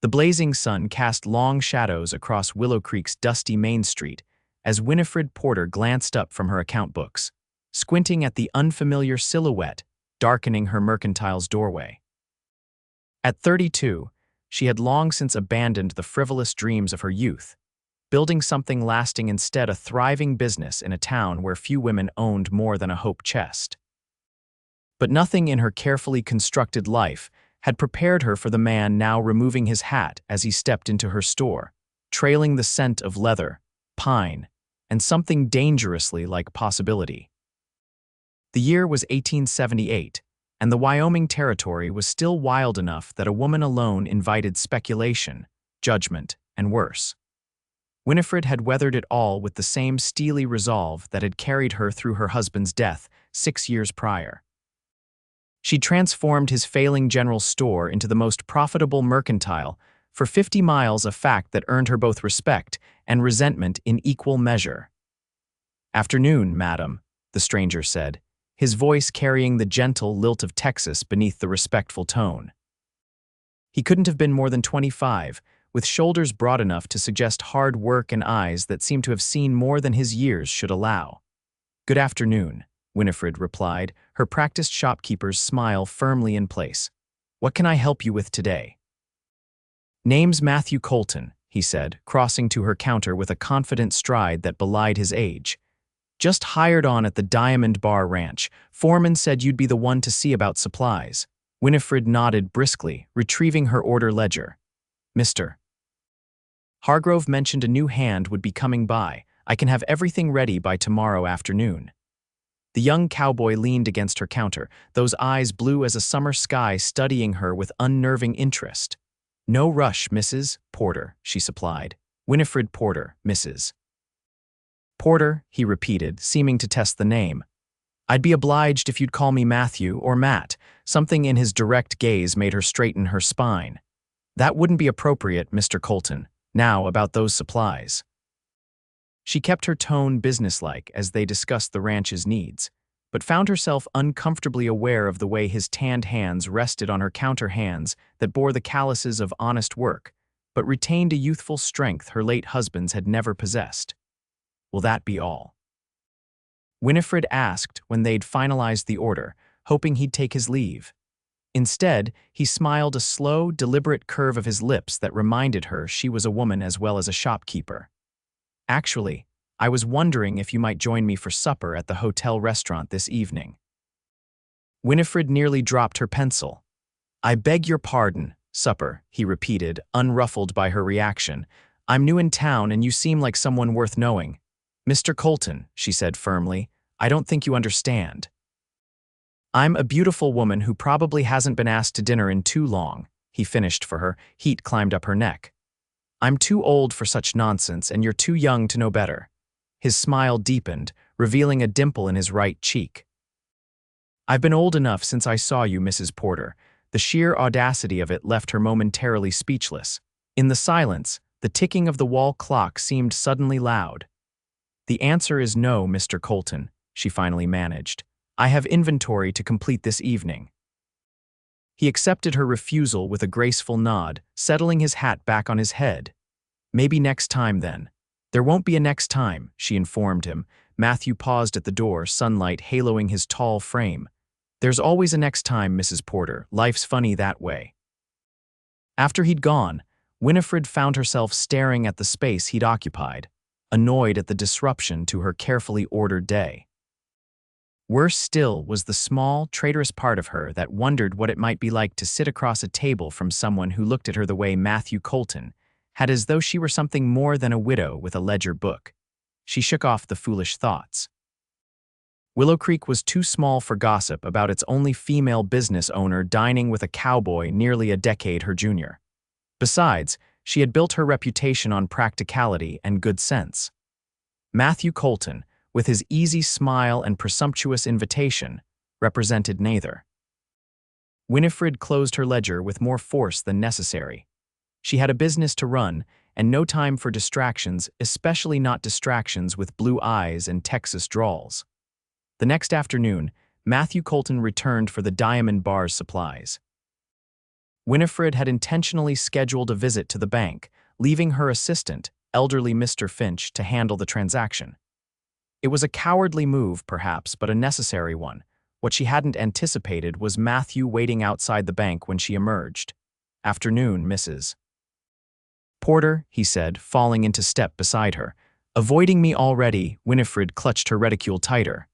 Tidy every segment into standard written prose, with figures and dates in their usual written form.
The blazing sun cast long shadows across Willow Creek's dusty Main Street as Winifred Porter glanced up from her account books, squinting at the unfamiliar silhouette darkening her mercantile's doorway. At 32, she had long since abandoned the frivolous dreams of her youth, building something lasting instead, a thriving business in a town where few women owned more than a hope chest. But nothing in her carefully constructed life had prepared her for the man now removing his hat as he stepped into her store, trailing the scent of leather, pine, and something dangerously like possibility. The year was 1878, and the Wyoming Territory was still wild enough that a woman alone invited speculation, judgment, and worse. Winifred had weathered it all with the same steely resolve that had carried her through her husband's death 6 years prior. She transformed his failing general store into the most profitable mercantile for 50 miles, a fact that earned her both respect and resentment in equal measure. "Afternoon, madam," the stranger said, his voice carrying the gentle lilt of Texas beneath the respectful tone. He couldn't have been more than 25, with shoulders broad enough to suggest hard work and eyes that seemed to have seen more than his years should allow. "Good afternoon," Winifred replied, her practiced shopkeeper's smile firmly in place. "What can I help you with today?" "Name's Matthew Colton," he said, crossing to her counter with a confident stride that belied his age. "Just hired on at the Diamond Bar Ranch. Foreman said you'd be the one to see about supplies." Winifred nodded briskly, retrieving her order ledger. "Mr. Hargrove mentioned a new hand would be coming by. I can have everything ready by tomorrow afternoon." The young cowboy leaned against her counter, those eyes blue as a summer sky studying her with unnerving interest. "No rush, Mrs. Porter," she supplied. "Winifred Porter, Mrs. Porter," he repeated, seeming to test the name. "I'd be obliged if you'd call me Matthew or Matt." Something in his direct gaze made her straighten her spine. "That wouldn't be appropriate, Mr. Colton. Now, about those supplies." She kept her tone businesslike as they discussed the ranch's needs, but found herself uncomfortably aware of the way his tanned hands rested on her counter, hands that bore the calluses of honest work, but retained a youthful strength her late husband's had never possessed. "Will that be all?" Winifred asked when they'd finalized the order, hoping he'd take his leave. Instead, he smiled, a slow, deliberate curve of his lips that reminded her she was a woman as well as a shopkeeper. "Actually, I was wondering if you might join me for supper at the hotel restaurant this evening." Winifred nearly dropped her pencil. "I beg your pardon, supper," he repeated, unruffled by her reaction. "I'm new in town and you seem like someone worth knowing." "Mr. Colton," she said firmly, "I don't think you understand. I'm a beautiful woman who probably hasn't been asked to dinner in too long," he finished for her. Heat climbed up her neck. "I'm too old for such nonsense and you're too young to know better." His smile deepened, revealing a dimple in his right cheek. "I've been old enough since I saw you, Mrs. Porter." The sheer audacity of it left her momentarily speechless. In the silence, the ticking of the wall clock seemed suddenly loud. "The answer is no, Mr. Colton," she finally managed. "I have inventory to complete this evening." He accepted her refusal with a graceful nod, settling his hat back on his head. "Maybe next time, then." "There won't be a next time," she informed him. Matthew paused at the door, sunlight haloing his tall frame. "There's always a next time, Mrs. Porter. Life's funny that way." After he'd gone, Winifred found herself staring at the space he'd occupied, annoyed at the disruption to her carefully ordered day. Worse still was the small, traitorous part of her that wondered what it might be like to sit across a table from someone who looked at her the way Matthew Colton had, as though she were something more than a widow with a ledger book. She shook off the foolish thoughts. Willow Creek was too small for gossip about its only female business owner dining with a cowboy nearly a decade her junior. Besides, she had built her reputation on practicality and good sense. Matthew Colton, with his easy smile and presumptuous invitation, represented neither. Winifred closed her ledger with more force than necessary. She had a business to run, and no time for distractions, especially not distractions with blue eyes and Texas drawls. The next afternoon, Matthew Colton returned for the Diamond Bar's supplies. Winifred had intentionally scheduled a visit to the bank, leaving her assistant, elderly Mr. Finch, to handle the transaction. It was a cowardly move, perhaps, but a necessary one. What she hadn't anticipated was Matthew waiting outside the bank when she emerged. "Afternoon, Mrs. Porter," he said, falling into step beside her. "Avoiding me already," Winifred clutched her reticule tighter.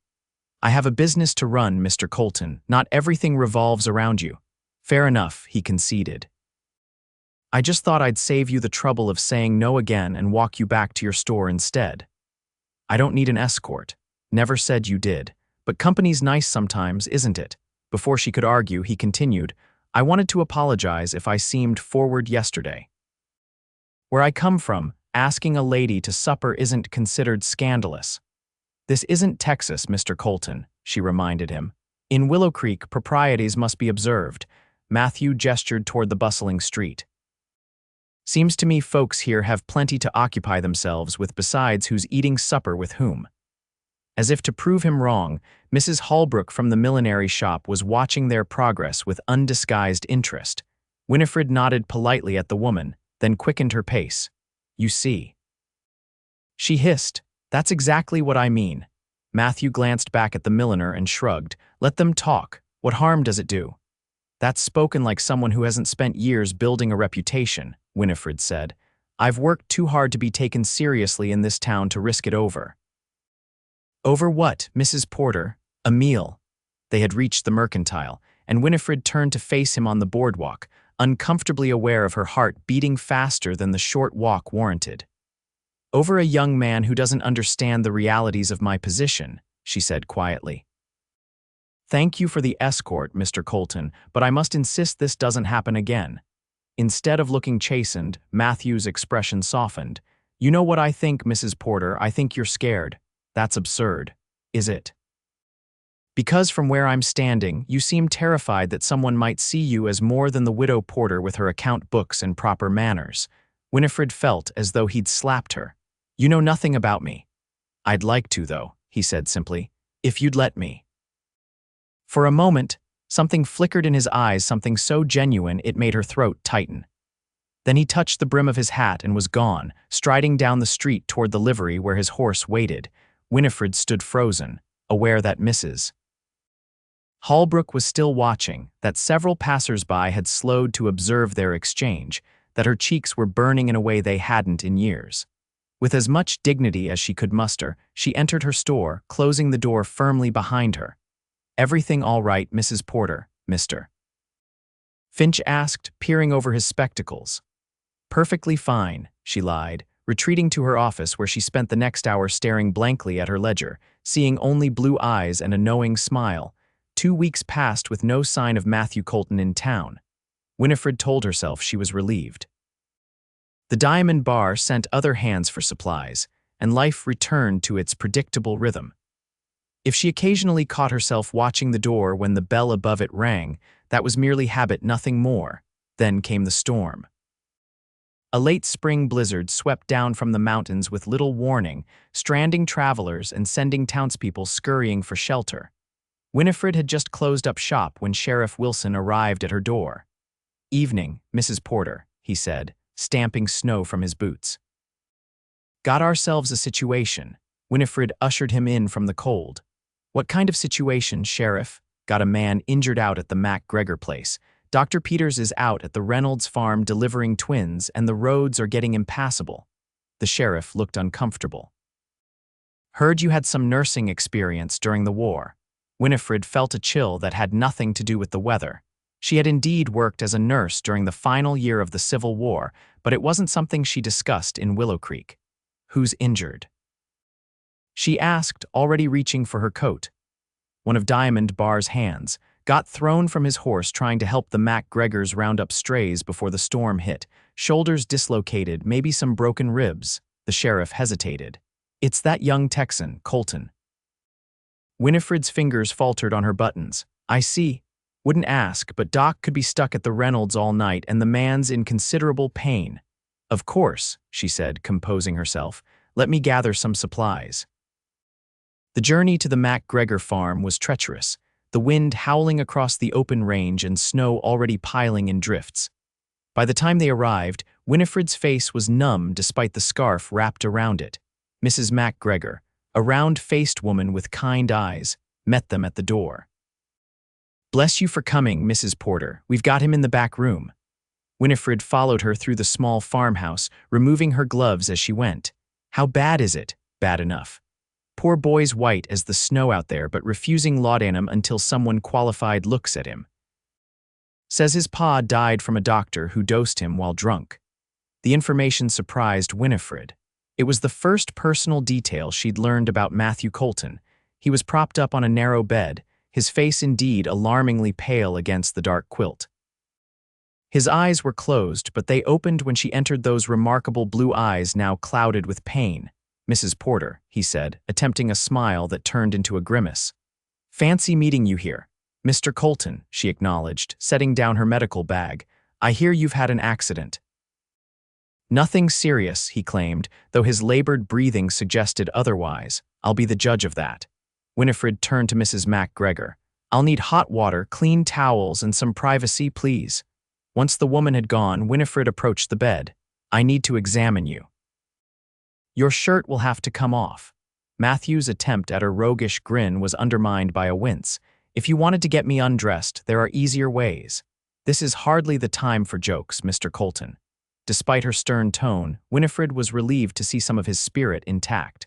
"I have a business to run, Mr. Colton. Not everything revolves around you." "Fair enough," he conceded. "I just thought I'd save you the trouble of saying no again and walk you back to your store instead." "I don't need an escort. Never said you did. But company's nice sometimes, isn't it?" Before she could argue, he continued, "I wanted to apologize if I seemed forward yesterday. Where I come from, asking a lady to supper isn't considered scandalous." "This isn't Texas, Mr. Colton," she reminded him. "In Willow Creek, proprieties must be observed." Matthew gestured toward the bustling street. "Seems to me folks here have plenty to occupy themselves with besides who's eating supper with whom." As if to prove him wrong, Mrs. Holbrook from the millinery shop was watching their progress with undisguised interest. Winifred nodded politely at the woman, then quickened her pace. "You see," she hissed, "that's exactly what I mean." Matthew glanced back at the milliner and shrugged. "Let them talk. What harm does it do?" "That's spoken like someone who hasn't spent years building a reputation," Winifred said. "I've worked too hard to be taken seriously in this town to risk it over." "Over what, Mrs. Porter?" "A meal." They had reached the mercantile, and Winifred turned to face him on the boardwalk, uncomfortably aware of her heart beating faster than the short walk warranted. "Over a young man who doesn't understand the realities of my position," she said quietly. "Thank you for the escort, Mr. Colton, but I must insist this doesn't happen again." Instead of looking chastened, Matthew's expression softened. "You know what I think, Mrs. Porter, I think you're scared. That's absurd. Is it? Because from where I'm standing, you seem terrified that someone might see you as more than the widow Porter with her account books and proper manners." Winifred felt as though he'd slapped her. "You know nothing about me." "I'd like to, though," he said simply, "if you'd let me." For a moment, something flickered in his eyes, something so genuine it made her throat tighten. Then he touched the brim of his hat and was gone, striding down the street toward the livery where his horse waited. Winifred stood frozen, aware that Mrs. Holbrook was still watching, that several passers-by had slowed to observe their exchange, that her cheeks were burning in a way they hadn't in years. With as much dignity as she could muster, she entered her store, closing the door firmly behind her. "Everything all right, Mrs. Porter, Mr. Finch asked, peering over his spectacles. "Perfectly fine," she lied, retreating to her office where she spent the next hour staring blankly at her ledger, seeing only blue eyes and a knowing smile. 2 weeks passed with no sign of Matthew Colton in town. Winifred told herself she was relieved. The Diamond Bar sent other hands for supplies, and life returned to its predictable rhythm. If she occasionally caught herself watching the door when the bell above it rang, that was merely habit, nothing more. Then came the storm. A late spring blizzard swept down from the mountains with little warning, stranding travelers and sending townspeople scurrying for shelter. Winifred had just closed up shop when Sheriff Wilson arrived at her door. "Evening, Mrs. Porter," he said, stamping snow from his boots. "Got ourselves a situation." Winifred ushered him in from the cold. "What kind of situation, Sheriff?" "Got a man injured out at the MacGregor place. Dr. Peters is out at the Reynolds farm delivering twins, and the roads are getting impassable." The sheriff looked uncomfortable. "Heard you had some nursing experience during the war." Winifred felt a chill that had nothing to do with the weather. She had indeed worked as a nurse during the final year of the Civil War, but it wasn't something she discussed in Willow Creek. "Who's injured?" she asked, already reaching for her coat. One of Diamond Bar's hands got thrown from his horse trying to help the MacGregors round up strays before the storm hit. Shoulders dislocated, maybe some broken ribs. The sheriff hesitated. "It's that young Texan, Colton." Winifred's fingers faltered on her buttons. "I see. Wouldn't ask, but Doc could be stuck at the Reynolds all night and the man's in considerable pain." "Of course," she said, composing herself. "Let me gather some supplies." The journey to the MacGregor farm was treacherous. the wind howling across the open range and snow already piling in drifts. By the time they arrived, Winifred's face was numb despite the scarf wrapped around it. Mrs. MacGregor, a round-faced woman with kind eyes, met them at the door. "Bless you for coming, Mrs. Porter. We've got him in the back room." Winifred followed her through the small farmhouse, removing her gloves as she went. "How bad is it?" "Bad enough. Poor boy's white as the snow out there, but refusing laudanum until someone qualified looks at him. Says his pa died from a doctor who dosed him while drunk." The information surprised Winifred. It was the first personal detail she'd learned about Matthew Colton. He was propped up on a narrow bed, his face indeed alarmingly pale against the dark quilt. His eyes were closed, but they opened when she entered those remarkable blue eyes now clouded with pain. "Mrs. Porter," he said, attempting a smile that turned into a grimace. "Fancy meeting you here." "Mr. Colton," she acknowledged, setting down her medical bag. "I hear you've had an accident." "Nothing serious," he claimed, though his labored breathing suggested otherwise. "I'll be the judge of that." Winifred turned to Mrs. MacGregor. "I'll need hot water, clean towels, and some privacy, please." Once the woman had gone, Winifred approached the bed. "I need to examine you." "Your shirt will have to come off." Matthew's attempt at a roguish grin was undermined by a wince. "If you wanted to get me undressed, there are easier ways." "This is hardly the time for jokes, Mr. Colton." Despite her stern tone, Winifred was relieved to see some of his spirit intact.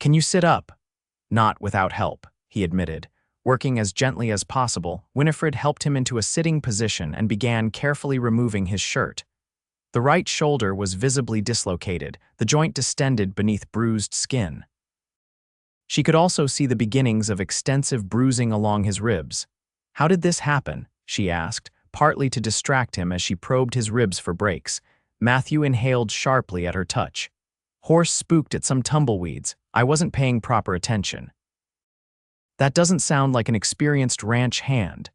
"Can you sit up?" "Not without help," he admitted. Working as gently as possible, Winifred helped him into a sitting position and began carefully removing his shirt. The right shoulder was visibly dislocated, the joint distended beneath bruised skin. She could also see the beginnings of extensive bruising along his ribs. "How did this happen?" she asked, partly to distract him as she probed his ribs for breaks. Matthew inhaled sharply at her touch. "Horse spooked at some tumbleweeds. I wasn't paying proper attention." "That doesn't sound like an experienced ranch hand."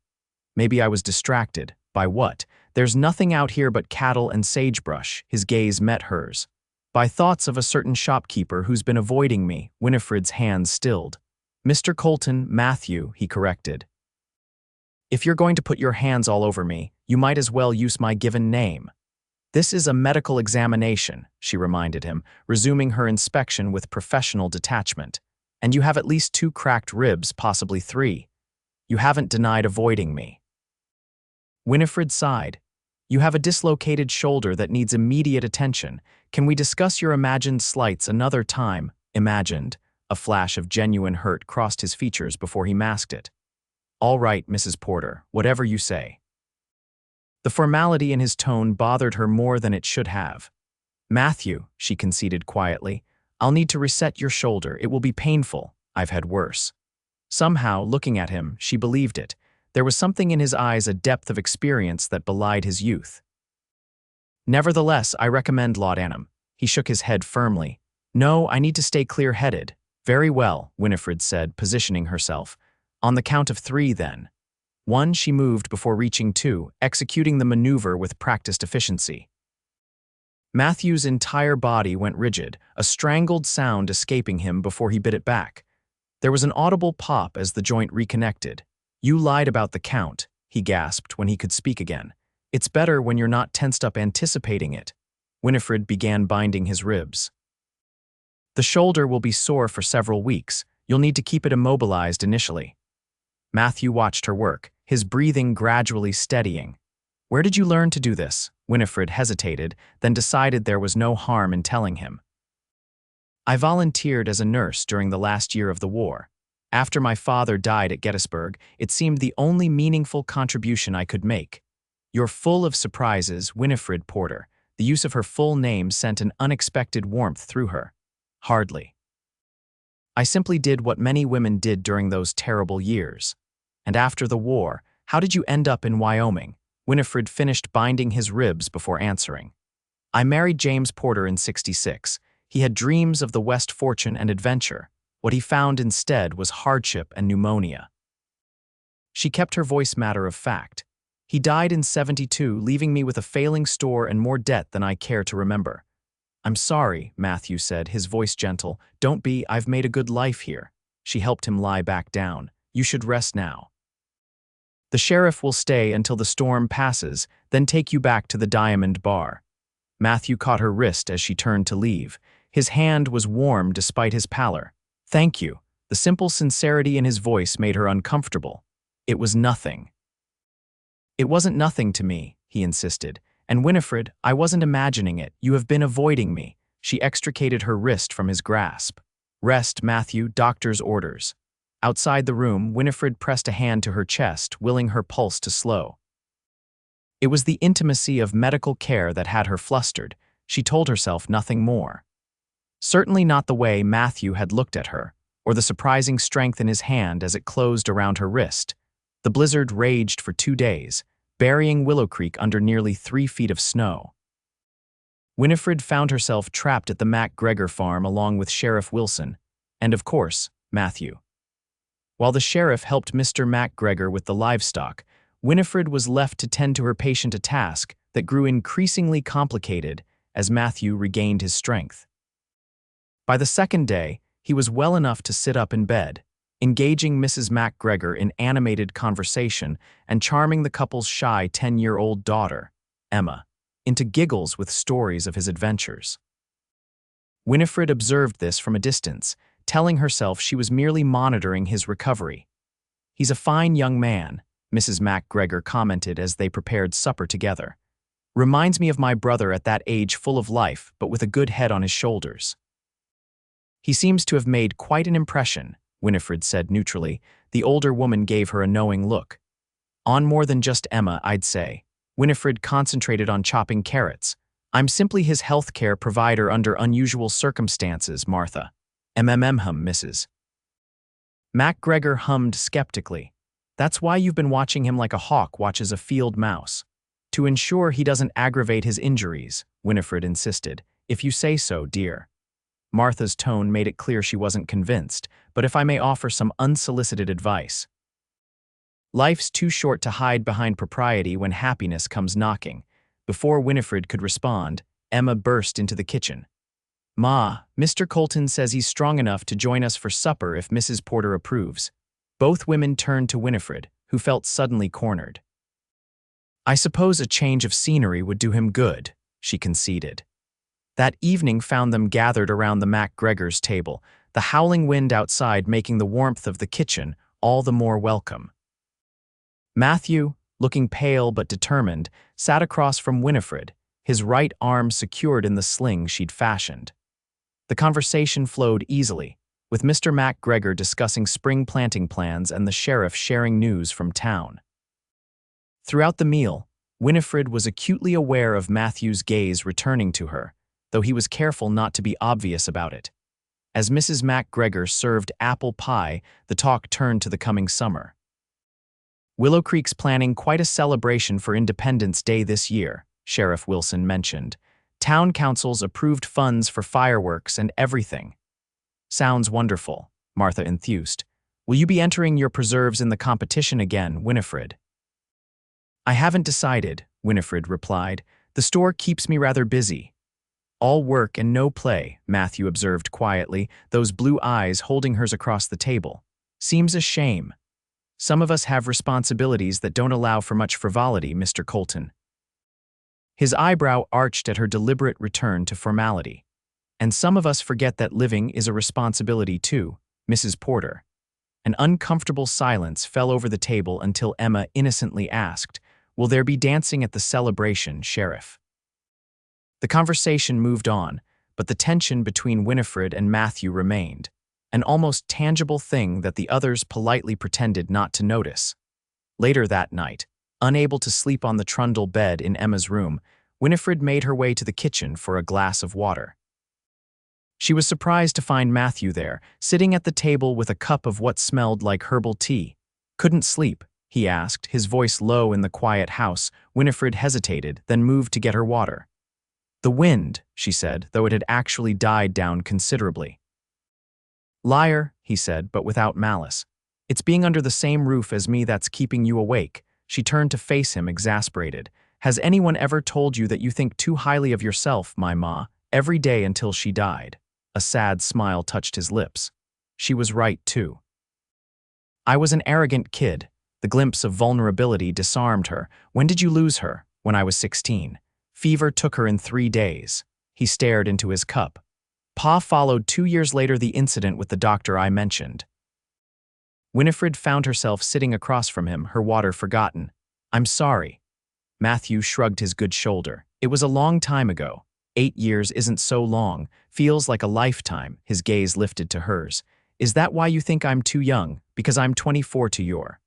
"Maybe I was distracted." "By what?" "There's nothing out here but cattle and sagebrush." His gaze met hers. "By thoughts of a certain shopkeeper who's been avoiding me." Winifred's hands stilled. "Mr. Colton, Matthew," he corrected. "If you're going to put your hands all over me, you might as well use my given name." "This is a medical examination," she reminded him, resuming her inspection with professional detachment. "And you have at least 2 cracked ribs, possibly 3. You haven't denied avoiding me." Winifred sighed. "You have a dislocated shoulder that needs immediate attention. Can we discuss your imagined slights another time?" "Imagined." A flash of genuine hurt crossed his features before he masked it. "All right, Mrs. Porter, whatever you say." The formality in his tone bothered her more than it should have. "Matthew," she conceded quietly, "I'll need to reset your shoulder. It will be painful. I've had worse." Somehow, looking at him, she believed it. There was something in his eyes, a depth of experience that belied his youth. "Nevertheless, I recommend laudanum." He shook his head firmly. "No, I need to stay clear-headed." "Very well," Winifred said, positioning herself. "On the count of 3, then." 1, she moved before reaching 2, executing the maneuver with practiced efficiency. Matthew's entire body went rigid, a strangled sound escaping him before he bit it back. There was an audible pop as the joint reconnected. "You lied about the count," he gasped when he could speak again. "It's better when you're not tensed up anticipating it." Winifred began binding his ribs. "The shoulder will be sore for several weeks. You'll need to keep it immobilized initially." Matthew watched her work, his breathing gradually steadying. "Where did you learn to do this?" Winifred hesitated, then decided there was no harm in telling him. "I volunteered as a nurse during the last year of the war. After my father died at Gettysburg, it seemed the only meaningful contribution I could make." "You're full of surprises, Winifred Porter." The use of her full name sent an unexpected warmth through her. "Hardly. I simply did what many women did during those terrible years." "And after the war, how did you end up in Wyoming?" Winifred finished binding his ribs before answering. "I married James Porter in '66. He had dreams of the West fortune and adventure. What he found instead was hardship and pneumonia." She kept her voice matter of fact. "He died in '72, leaving me with a failing store and more debt than I care to remember." "I'm sorry," Matthew said, his voice gentle. "Don't be, I've made a good life here." She helped him lie back down. You should rest now. The sheriff will stay until the storm passes, then take you back to the Diamond Bar. Matthew caught her wrist as she turned to leave. His hand was warm despite his pallor. Thank you. The simple sincerity in his voice made her uncomfortable. It was nothing. It wasn't nothing to me, he insisted. And Winifred, I wasn't imagining it. You have been avoiding me. She extricated her wrist from his grasp. Rest, Matthew, doctor's orders. Outside the room, Winifred pressed a hand to her chest, willing her pulse to slow. It was the intimacy of medical care that had her flustered. She told herself nothing more. Certainly not the way Matthew had looked at her, or the surprising strength in his hand as it closed around her wrist. The blizzard raged for 2 days, burying Willow Creek under nearly 3 feet of snow. Winifred found herself trapped at the MacGregor farm along with Sheriff Wilson, and of course, Matthew. While the sheriff helped Mr. MacGregor with the livestock, Winifred was left to tend to her patient, a task that grew increasingly complicated as Matthew regained his strength. By the second day, he was well enough to sit up in bed, engaging Mrs. MacGregor in animated conversation and charming the couple's shy 10-year-old daughter, Emma, into giggles with stories of his adventures. Winifred observed this from a distance, telling herself she was merely monitoring his recovery. He's a fine young man, Mrs. MacGregor commented as they prepared supper together. Reminds me of my brother at that age, full of life, but with a good head on his shoulders. He seems to have made quite an impression, Winifred said neutrally. The older woman gave her a knowing look. On more than just Emma, I'd say. Winifred concentrated on chopping carrots. I'm simply his healthcare provider under unusual circumstances, Martha. Mrs. MacGregor hummed skeptically. That's why you've been watching him like a hawk watches a field mouse. To ensure he doesn't aggravate his injuries, Winifred insisted. If you say so, dear. Martha's tone made it clear she wasn't convinced, but if I may offer some unsolicited advice. Life's too short to hide behind propriety when happiness comes knocking. Before Winifred could respond, Emma burst into the kitchen. Ma, Mr. Colton says he's strong enough to join us for supper if Mrs. Porter approves. Both women turned to Winifred, who felt suddenly cornered. I suppose a change of scenery would do him good, she conceded. That evening found them gathered around the MacGregors' table, the howling wind outside making the warmth of the kitchen all the more welcome. Matthew, looking pale but determined, sat across from Winifred, his right arm secured in the sling she'd fashioned. The conversation flowed easily, with Mr. MacGregor discussing spring planting plans and the sheriff sharing news from town. Throughout the meal, Winifred was acutely aware of Matthew's gaze returning to her, though he was careful not to be obvious about it. As Mrs. MacGregor served apple pie, the talk turned to the coming summer. Willow Creek's planning quite a celebration for Independence Day this year, Sheriff Wilson mentioned. Town councils approved funds for fireworks and everything. Sounds wonderful, Martha enthused. Will you be entering your preserves in the competition again, Winifred? I haven't decided, Winifred replied. The store keeps me rather busy. All work and no play, Matthew observed quietly, those blue eyes holding hers across the table. Seems a shame. Some of us have responsibilities that don't allow for much frivolity, Mr. Colton. His eyebrow arched at her deliberate return to formality. And some of us forget that living is a responsibility too, Mrs. Porter. An uncomfortable silence fell over the table until Emma innocently asked, Will there be dancing at the celebration, Sheriff? The conversation moved on, but the tension between Winifred and Matthew remained, an almost tangible thing that the others politely pretended not to notice. Later that night, unable to sleep on the trundle bed in Emma's room, Winifred made her way to the kitchen for a glass of water. She was surprised to find Matthew there, sitting at the table with a cup of what smelled like herbal tea. Couldn't sleep, he asked, his voice low in the quiet house. Winifred hesitated, then moved to get her water. The wind, she said, though it had actually died down considerably. Liar, he said, but without malice. It's being under the same roof as me that's keeping you awake. She turned to face him, exasperated. Has anyone ever told you that you think too highly of yourself, my ma, every day until she died? A sad smile touched his lips. She was right, too. I was an arrogant kid. The glimpse of vulnerability disarmed her. When did you lose her? When I was 16. Fever took her in 3 days. He stared into his cup. Pa followed 2 years later the incident with the doctor I mentioned. Winifred found herself sitting across from him, her water forgotten. I'm sorry. Matthew shrugged his good shoulder. It was a long time ago. 8 years isn't so long, feels like a lifetime, his gaze lifted to hers. Is that why you think I'm too young? Because I'm 24 to your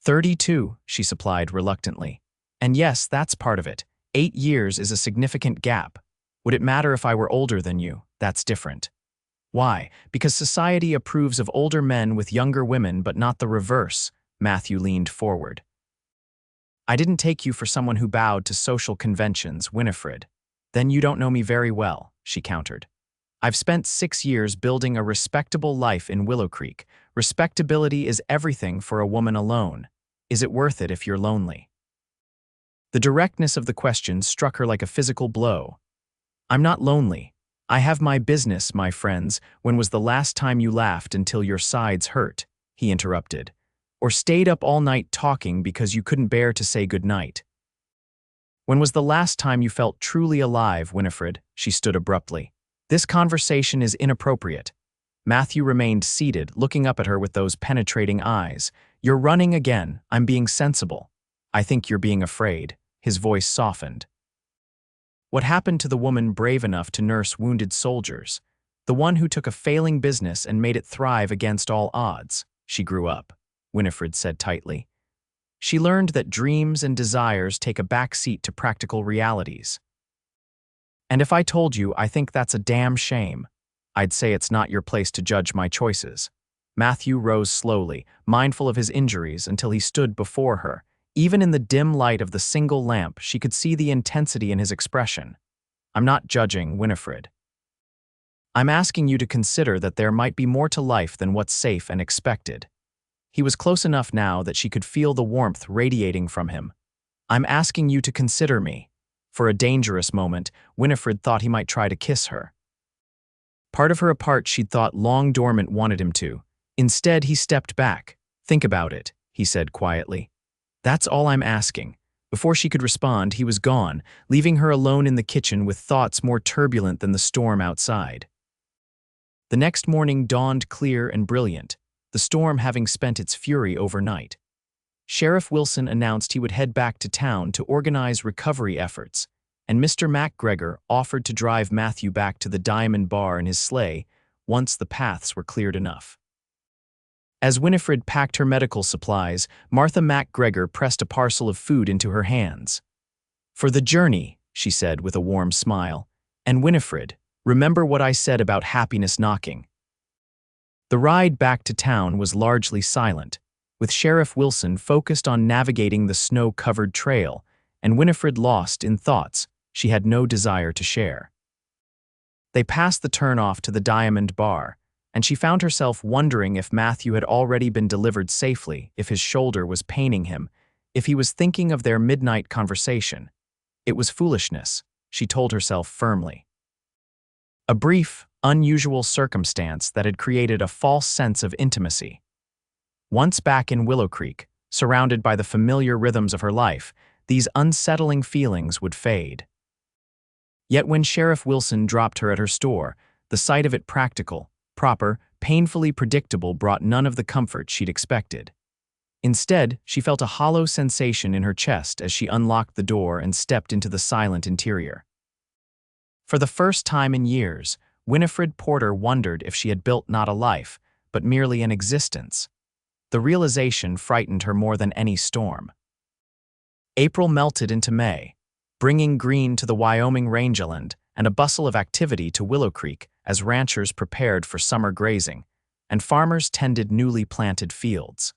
32, she supplied reluctantly. And yes, that's part of it. 8 years is a significant gap. Would it matter if I were older than you? That's different. Why? Because society approves of older men with younger women, but not the reverse. Matthew leaned forward. I didn't take you for someone who bowed to social conventions, Winifred. Then you don't know me very well, she countered. I've spent 6 years building a respectable life in Willow Creek. Respectability is everything for a woman alone. Is it worth it if you're lonely? The directness of the question struck her like a physical blow. I'm not lonely. I have my business, my friends. When was the last time you laughed until your sides hurt? He interrupted. Or stayed up all night talking because you couldn't bear to say goodnight? When was the last time you felt truly alive, Winifred? She stood abruptly. This conversation is inappropriate. Matthew remained seated, looking up at her with those penetrating eyes. You're running again. I'm being sensible. I think you're being afraid. His voice softened. What happened to the woman brave enough to nurse wounded soldiers? The one who took a failing business and made it thrive against all odds. She grew up, Winifred said tightly. She learned that dreams and desires take a back seat to practical realities. And if I told you I think that's a damn shame, I'd say it's not your place to judge my choices. Matthew rose slowly, mindful of his injuries, until he stood before her. Even in the dim light of the single lamp, she could see the intensity in his expression. I'm not judging, Winifred. I'm asking you to consider that there might be more to life than what's safe and expected. He was close enough now that she could feel the warmth radiating from him. I'm asking you to consider me. For a dangerous moment, Winifred thought he might try to kiss her. Part of her apart she'd thought long dormant wanted him to. Instead, he stepped back. Think about it, he said quietly. That's all I'm asking. Before she could respond, he was gone, leaving her alone in the kitchen with thoughts more turbulent than the storm outside. The next morning dawned clear and brilliant, the storm having spent its fury overnight. Sheriff Wilson announced he would head back to town to organize recovery efforts, and Mr. MacGregor offered to drive Matthew back to the Diamond Bar in his sleigh once the paths were cleared enough. As Winifred packed her medical supplies, Martha MacGregor pressed a parcel of food into her hands. For the journey, she said with a warm smile. And Winifred, remember what I said about happiness knocking. The ride back to town was largely silent, with Sheriff Wilson focused on navigating the snow-covered trail, and Winifred lost in thoughts she had no desire to share. They passed the turnoff to the Diamond Bar, and she found herself wondering if Matthew had already been delivered safely, if his shoulder was paining him, if he was thinking of their midnight conversation. It was foolishness, she told herself firmly. A brief, unusual circumstance that had created a false sense of intimacy. Once back in Willow Creek, surrounded by the familiar rhythms of her life, these unsettling feelings would fade. Yet when Sheriff Wilson dropped her at her store, the sight of it practical, proper, painfully predictable brought none of the comfort she'd expected. Instead, she felt a hollow sensation in her chest as she unlocked the door and stepped into the silent interior. For the first time in years, Winifred Porter wondered if she had built not a life, but merely an existence. The realization frightened her more than any storm. April melted into May, bringing green to the Wyoming rangeland and a bustle of activity to Willow Creek as ranchers prepared for summer grazing, and farmers tended newly planted fields.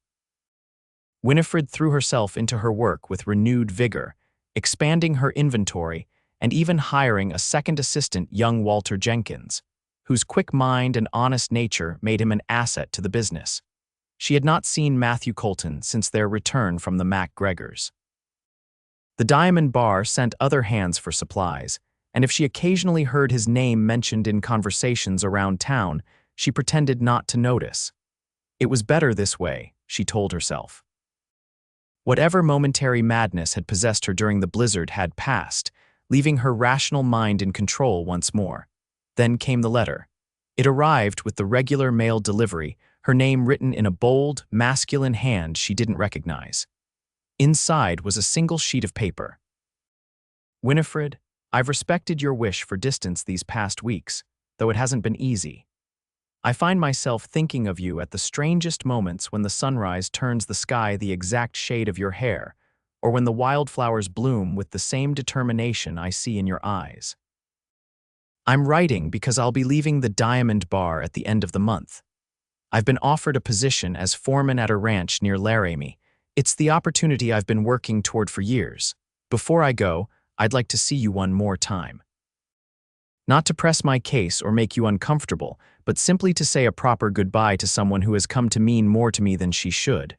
Winifred threw herself into her work with renewed vigor, expanding her inventory and even hiring a second assistant, young Walter Jenkins, whose quick mind and honest nature made him an asset to the business. She had not seen Matthew Colton since their return from the MacGregors. The Diamond Bar sent other hands for supplies, and if she occasionally heard his name mentioned in conversations around town, she pretended not to notice. It was better this way, she told herself. Whatever momentary madness had possessed her during the blizzard had passed, leaving her rational mind in control once more. Then came the letter. It arrived with the regular mail delivery, her name written in a bold, masculine hand she didn't recognize. Inside was a single sheet of paper. Winifred, I've respected your wish for distance these past weeks, though it hasn't been easy. I find myself thinking of you at the strangest moments when the sunrise turns the sky the exact shade of your hair, or when the wildflowers bloom with the same determination I see in your eyes. I'm writing because I'll be leaving the Diamond Bar at the end of the month. I've been offered a position as foreman at a ranch near Laramie. It's the opportunity I've been working toward for years. Before I go, I'd like to see you one more time. Not to press my case or make you uncomfortable, but simply to say a proper goodbye to someone who has come to mean more to me than she should.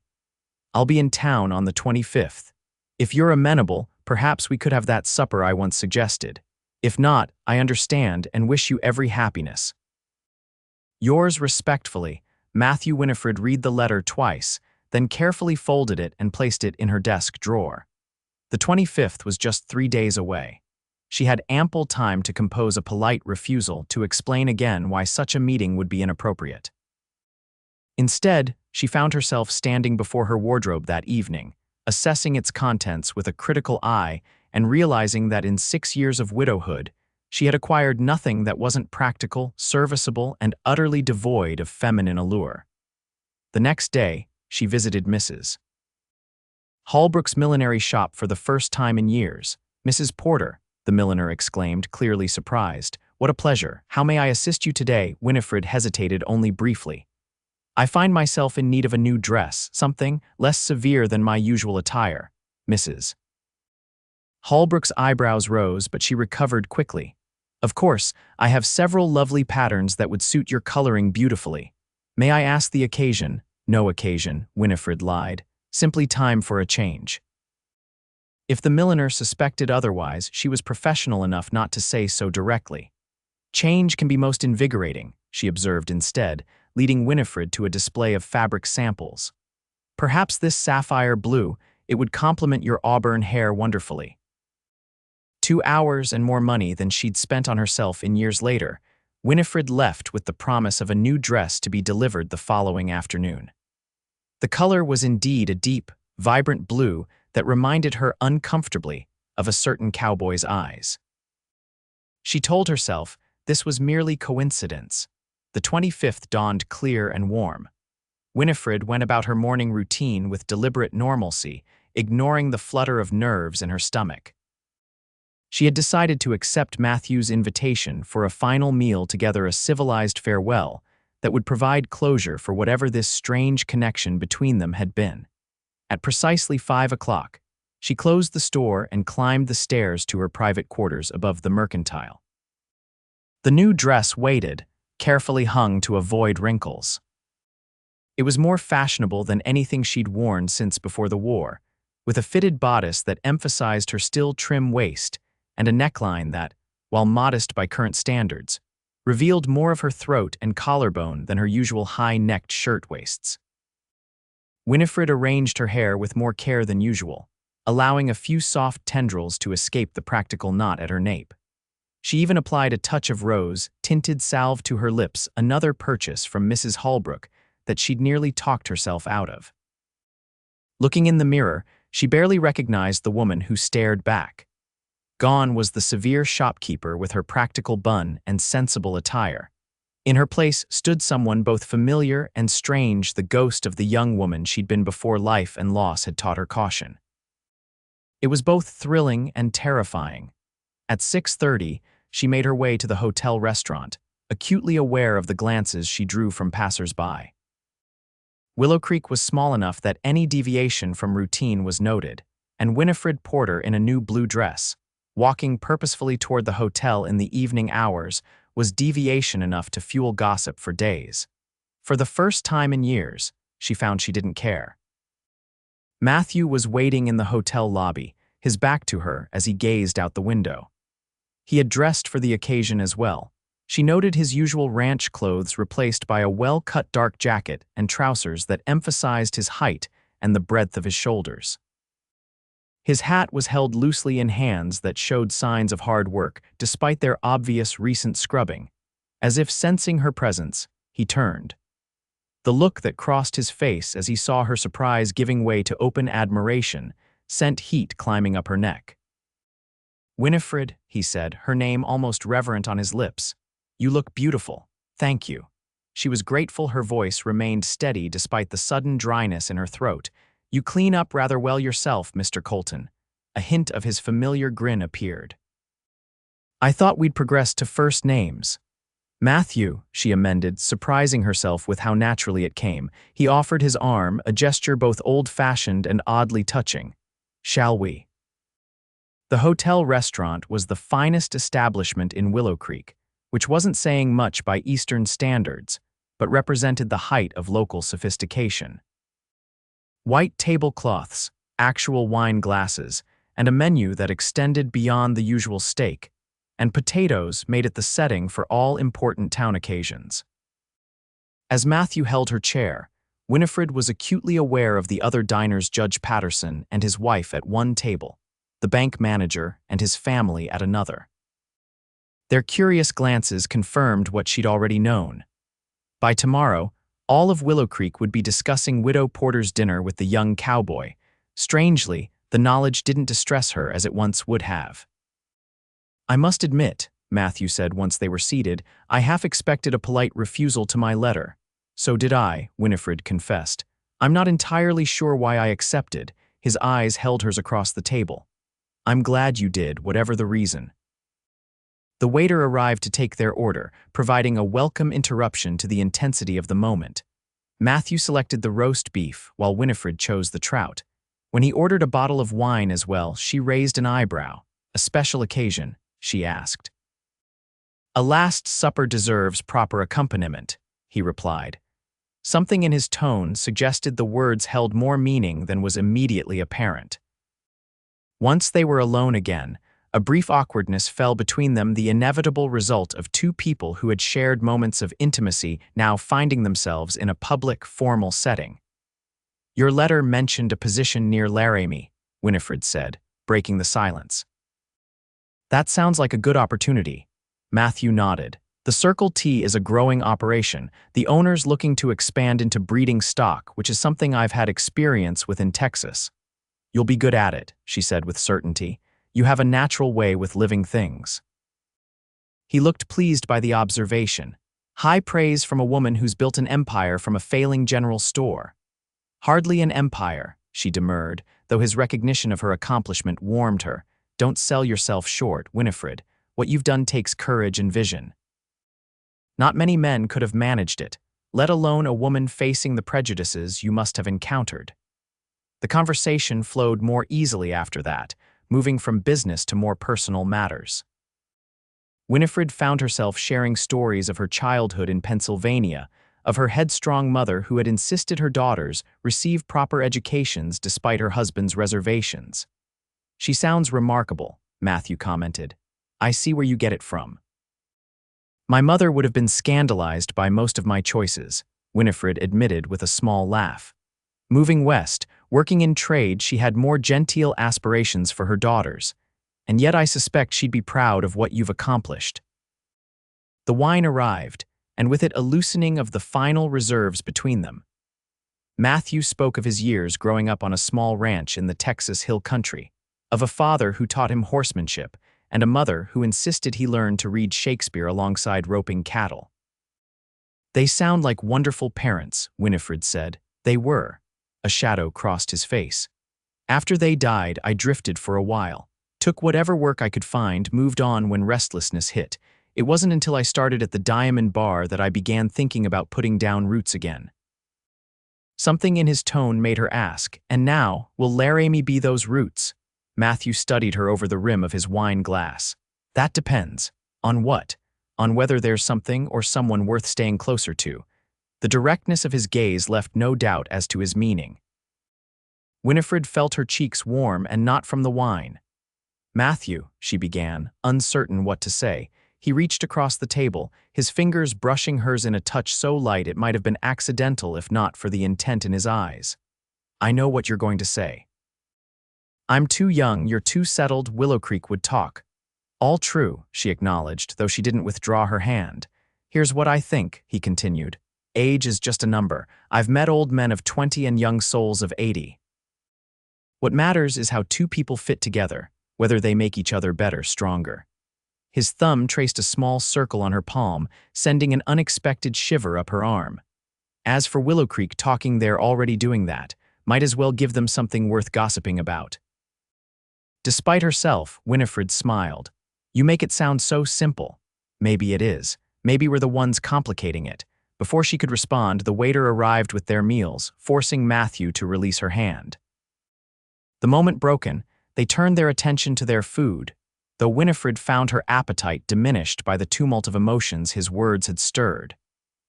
I'll be in town on the 25th. If you're amenable, perhaps we could have that supper I once suggested. If not, I understand and wish you every happiness. Yours respectfully, Matthew. Winifred read the letter twice, then carefully folded it and placed it in her desk drawer. The 25th was just 3 days away. She had ample time to compose a polite refusal to explain again why such a meeting would be inappropriate. Instead, she found herself standing before her wardrobe that evening, assessing its contents with a critical eye and realizing that in 6 years of widowhood, she had acquired nothing that wasn't practical, serviceable, and utterly devoid of feminine allure. The next day, she visited Mrs. Holbrook's millinery shop for the first time in years. Mrs. Porter, the milliner exclaimed, clearly surprised. What a pleasure. How may I assist you today? Winifred hesitated only briefly. I find myself in need of a new dress, something less severe than my usual attire. Mrs. Holbrook's eyebrows rose, but she recovered quickly. Of course, I have several lovely patterns that would suit your coloring beautifully. May I ask the occasion? No occasion, Winifred lied. Simply time for a change. If the milliner suspected otherwise, she was professional enough not to say so directly. Change can be most invigorating, she observed instead, leading Winifred to a display of fabric samples. Perhaps this sapphire blue, it would complement your auburn hair wonderfully. 2 hours and more money than she'd spent on herself in years later, Winifred left with the promise of a new dress to be delivered the following afternoon. The color was indeed a deep, vibrant blue that reminded her uncomfortably of a certain cowboy's eyes. She told herself this was merely coincidence. The 25th dawned clear and warm. Winifred went about her morning routine with deliberate normalcy, ignoring the flutter of nerves in her stomach. She had decided to accept Matthew's invitation for a final meal together, a civilized farewell that would provide closure for whatever this strange connection between them had been. At precisely 5 o'clock, she closed the store and climbed the stairs to her private quarters above the mercantile. The new dress waited, carefully hung to avoid wrinkles. It was more fashionable than anything she'd worn since before the war, with a fitted bodice that emphasized her still trim waist and a neckline that, while modest by current standards, revealed more of her throat and collarbone than her usual high-necked shirtwaists. Winifred arranged her hair with more care than usual, allowing a few soft tendrils to escape the practical knot at her nape. She even applied a touch of rose-tinted salve to her lips, another purchase from Mrs. Holbrook that she'd nearly talked herself out of. Looking in the mirror, she barely recognized the woman who stared back. Gone was the severe shopkeeper with her practical bun and sensible attire. In her place stood someone both familiar and strange, the ghost of the young woman she'd been before life and loss had taught her caution. It was both thrilling and terrifying. At 6:30, she made her way to the hotel restaurant, acutely aware of the glances she drew from passers-by. Willow Creek was small enough that any deviation from routine was noted, and Winifred Porter, in a new blue dress, walking purposefully toward the hotel in the evening hours, was deviation enough to fuel gossip for days. For the first time in years, she found she didn't care. Matthew was waiting in the hotel lobby, his back to her as he gazed out the window. He had dressed for the occasion as well, She noted his usual ranch clothes replaced by a well-cut dark jacket and trousers that emphasized his height and the breadth of his shoulders. His hat was held loosely in hands that showed signs of hard work, despite their obvious recent scrubbing. As if sensing her presence, he turned. The look that crossed his face as he saw her surprise giving way to open admiration sent heat climbing up her neck. "Winifred," he said, her name almost reverent on his lips. "You look beautiful. Thank you." She was grateful her voice remained steady despite the sudden dryness in her throat. "You clean up rather well yourself, Mr. Colton." A hint of his familiar grin appeared. "I thought we'd progress to first names." "Matthew," she amended, surprising herself with how naturally it came. He offered his arm, a gesture both old-fashioned and oddly touching. "Shall we?" The hotel restaurant was the finest establishment in Willow Creek, which wasn't saying much by Eastern standards, but represented the height of local sophistication. White tablecloths, actual wine glasses, and a menu that extended beyond the usual steak, and potatoes made it the setting for all important town occasions. As Matthew held her chair, Winifred was acutely aware of the other diners, Judge Patterson and his wife at one table, the bank manager and his family at another. Their curious glances confirmed what she'd already known. By tomorrow, all of Willow Creek would be discussing Widow Porter's dinner with the young cowboy. Strangely, the knowledge didn't distress her as it once would have. "I must admit," Matthew said once they were seated, "I half expected a polite refusal to my letter." "So did I," Winifred confessed. "I'm not entirely sure why I accepted." His eyes held hers across the table. "I'm glad you did, whatever the reason." The waiter arrived to take their order, providing a welcome interruption to the intensity of the moment. Matthew selected the roast beef, while Winifred chose the trout. When he ordered a bottle of wine as well, she raised an eyebrow. "A special occasion?" she asked. "A Last Supper deserves proper accompaniment," he replied. Something in his tone suggested the words held more meaning than was immediately apparent. Once they were alone again, a brief awkwardness fell between them, the inevitable result of two people who had shared moments of intimacy now finding themselves in a public, formal setting. "Your letter mentioned a position near Laramie," Winifred said, breaking the silence. "That sounds like a good opportunity." Matthew nodded. "The Circle T is a growing operation, the owners looking to expand into breeding stock, which is something I've had experience with in Texas." "You'll be good at it," she said with certainty. "You have a natural way with living things." He looked pleased by the observation. High praise from a woman who's built an empire from a failing general store. "Hardly an empire," she demurred, though his recognition of her accomplishment warmed her. "Don't sell yourself short, Winifred. What you've done takes courage and vision. Not many men could have managed it, let alone a woman facing the prejudices you must have encountered." The conversation flowed more easily after that, moving from business to more personal matters. Winifred found herself sharing stories of her childhood in Pennsylvania, of her headstrong mother who had insisted her daughters receive proper educations despite her husband's reservations. "She sounds remarkable," Matthew commented. "I see where you get it from." "My mother would have been scandalized by most of my choices," Winifred admitted with a small laugh. Moving west, working in trade, she had more genteel aspirations for her daughters, and yet I suspect she'd be proud of what you've accomplished. The wine arrived, and with it a loosening of the final reserves between them. Matthew spoke of his years growing up on a small ranch in the Texas Hill Country, of a father who taught him horsemanship, and a mother who insisted he learn to read Shakespeare alongside roping cattle. "They sound like wonderful parents," Winifred said. "They were." A shadow crossed his face. "After they died, I drifted for a while. Took whatever work I could find, moved on when restlessness hit. It wasn't until I started at the Diamond Bar that I began thinking about putting down roots again." Something in his tone made her ask, "And now, will Laramie be those roots?" Matthew studied her over the rim of his wine glass. "That depends. On what? On whether there's something or someone worth staying closer to." The directness of his gaze left no doubt as to his meaning. Winifred felt her cheeks warm, and not from the wine. "Matthew," she began, uncertain what to say. He reached across the table, his fingers brushing hers in a touch so light it might have been accidental if not for the intent in his eyes. "I know what you're going to say." "I'm too young, you're too settled," Willow Creek would talk. "All true," she acknowledged, though she didn't withdraw her hand. "Here's what I think," he continued. "Age is just a number. I've met old men of 20 and young souls of 80. What matters is how two people fit together, whether they make each other better, stronger." His thumb traced a small circle on her palm, sending an unexpected shiver up her arm. As for Willow Creek talking, they're already doing that. Might as well give them something worth gossiping about. Despite herself, Winifred smiled. "You make it sound so simple." "Maybe it is. Maybe we're the ones complicating it." Before she could respond, the waiter arrived with their meals, forcing Matthew to release her hand. The moment broken, they turned their attention to their food, though Winifred found her appetite diminished by the tumult of emotions his words had stirred.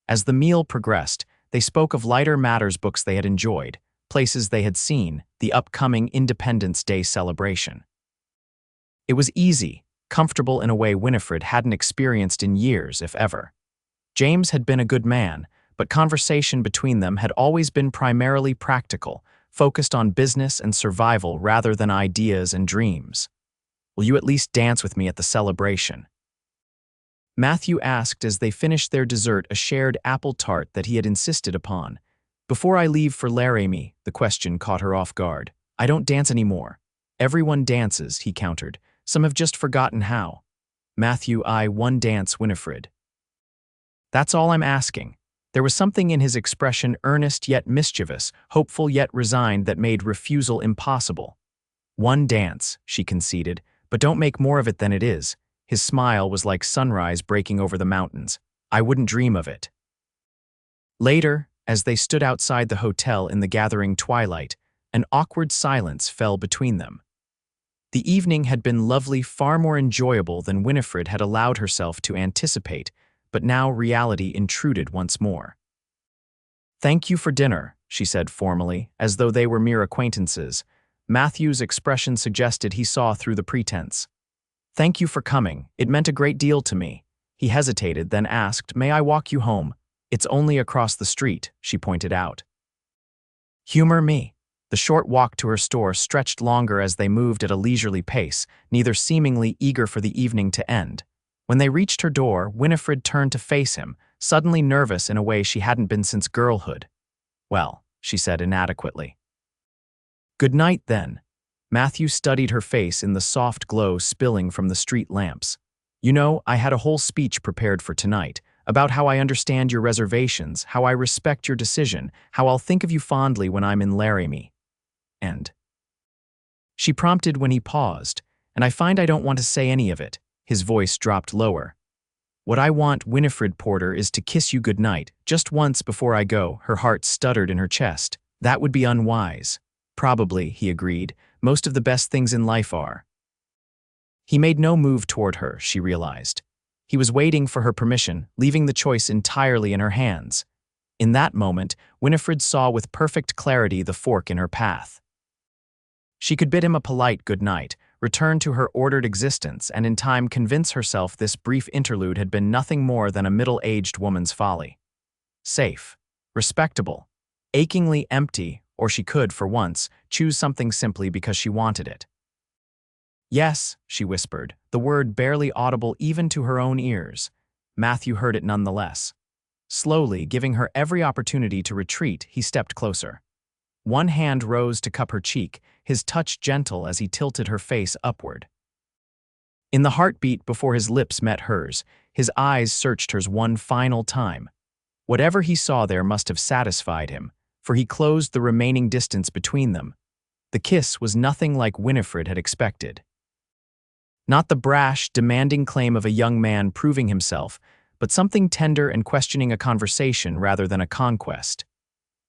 As the meal progressed, they spoke of lighter matters, books they had enjoyed, places they had seen, the upcoming Independence Day celebration. It was easy, comfortable in a way Winifred hadn't experienced in years, if ever. James had been a good man, but conversation between them had always been primarily practical, focused on business and survival rather than ideas and dreams. "Will you at least dance with me at the celebration?" Matthew asked as they finished their dessert, a shared apple tart that he had insisted upon. "Before I leave for Laramie," the question caught her off guard. "I don't dance anymore." "Everyone dances," he countered. "Some have just forgotten how." "Matthew, one dance, Winifred." "That's all I'm asking." There was something in his expression, earnest yet mischievous, hopeful yet resigned, that made refusal impossible. "One dance," she conceded, "but don't make more of it than it is." His smile was like sunrise breaking over the mountains. "I wouldn't dream of it." Later, as they stood outside the hotel in the gathering twilight, an awkward silence fell between them. The evening had been lovely, far more enjoyable than Winifred had allowed herself to anticipate, but now reality intruded once more. "Thank you for dinner," she said formally, as though they were mere acquaintances. Matthew's expression suggested he saw through the pretense. "Thank you for coming. It meant a great deal to me." He hesitated, then asked, "May I walk you home?" "It's only across the street," she pointed out. "Humor me." The short walk to her store stretched longer as they moved at a leisurely pace, neither seemingly eager for the evening to end. When they reached her door, Winifred turned to face him, suddenly nervous in a way she hadn't been since girlhood. "Well," she said inadequately. "Good night, then." Matthew studied her face in the soft glow spilling from the street lamps. "You know, I had a whole speech prepared for tonight, about how I understand your reservations, how I respect your decision, how I'll think of you fondly when I'm in Laramie. And—" she prompted when he paused, "and I find I don't want to say any of it." His voice dropped lower. "What I want, Winifred Porter, is to kiss you goodnight, just once before I go." Her heart stuttered in her chest. "That would be unwise." "Probably," he agreed. "Most of the best things in life are." He made no move toward her, she realized. He was waiting for her permission, leaving the choice entirely in her hands. In that moment, Winifred saw with perfect clarity the fork in her path. She could bid him a polite good night, return to her ordered existence, and in time convince herself this brief interlude had been nothing more than a middle-aged woman's folly. Safe, respectable, achingly empty, or she could, for once, choose something simply because she wanted it. "Yes," she whispered, the word barely audible even to her own ears. Matthew heard it nonetheless. Slowly, giving her every opportunity to retreat, he stepped closer. One hand rose to cup her cheek, his touch gentle as he tilted her face upward. In the heartbeat before his lips met hers, his eyes searched hers one final time. Whatever he saw there must have satisfied him, for he closed the remaining distance between them. The kiss was nothing like Winifred had expected. Not the brash, demanding claim of a young man proving himself, but something tender and questioning a conversation rather than a conquest.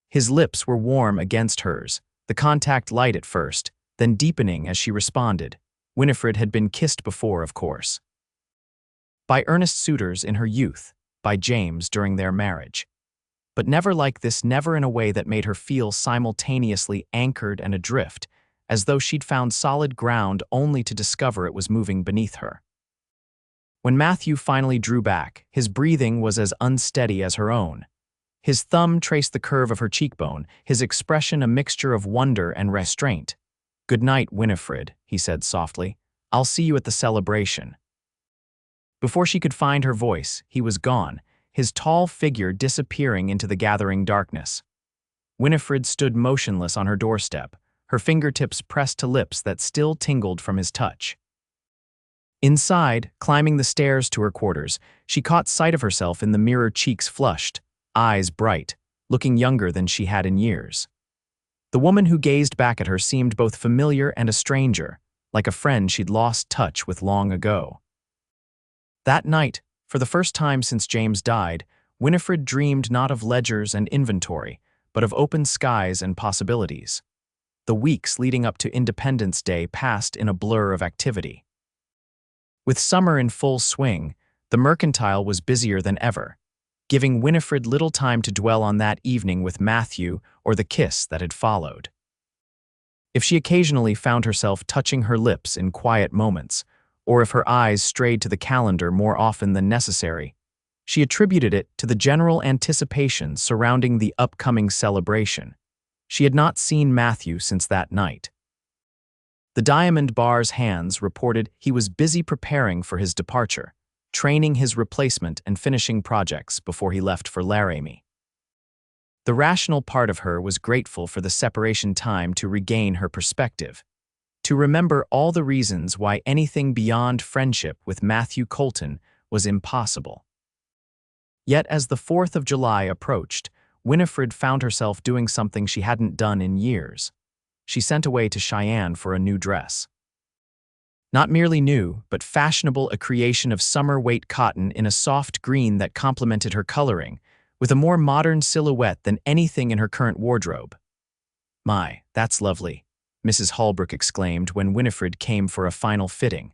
His lips were warm against hers, the contact light at first, then deepening as she responded. Winifred had been kissed before, of course. By earnest suitors in her youth, by James during their marriage. But never like this, never in a way that made her feel simultaneously anchored and adrift, as though she'd found solid ground only to discover it was moving beneath her. When Matthew finally drew back, his breathing was as unsteady as her own. His thumb traced the curve of her cheekbone, his expression a mixture of wonder and restraint. "Good night, Winifred," he said softly. "I'll see you at the celebration." Before she could find her voice, he was gone, his tall figure disappearing into the gathering darkness. Winifred stood motionless on her doorstep, her fingertips pressed to lips that still tingled from his touch. Inside, climbing the stairs to her quarters, she caught sight of herself in the mirror, cheeks flushed, eyes bright, looking younger than she had in years. The woman who gazed back at her seemed both familiar and a stranger, like a friend she'd lost touch with long ago. That night, for the first time since James died, Winifred dreamed not of ledgers and inventory, but of open skies and possibilities. The weeks leading up to Independence Day passed in a blur of activity. With summer in full swing, the mercantile was busier than ever, giving Winifred little time to dwell on that evening with Matthew or the kiss that had followed. If she occasionally found herself touching her lips in quiet moments, or if her eyes strayed to the calendar more often than necessary, she attributed it to the general anticipation surrounding the upcoming celebration. She had not seen Matthew since that night. The Diamond Bar's hands reported he was busy preparing for his departure, training his replacement and finishing projects before he left for Laramie. The rational part of her was grateful for the separation time to regain her perspective, to remember all the reasons why anything beyond friendship with Matthew Colton was impossible. Yet as the 4th of July approached, Winifred found herself doing something she hadn't done in years. She sent away to Cheyenne for a new dress. Not merely new, but fashionable, a creation of summer-weight cotton in a soft green that complemented her coloring, with a more modern silhouette than anything in her current wardrobe. "My, that's lovely," Mrs. Holbrook exclaimed when Winifred came for a final fitting.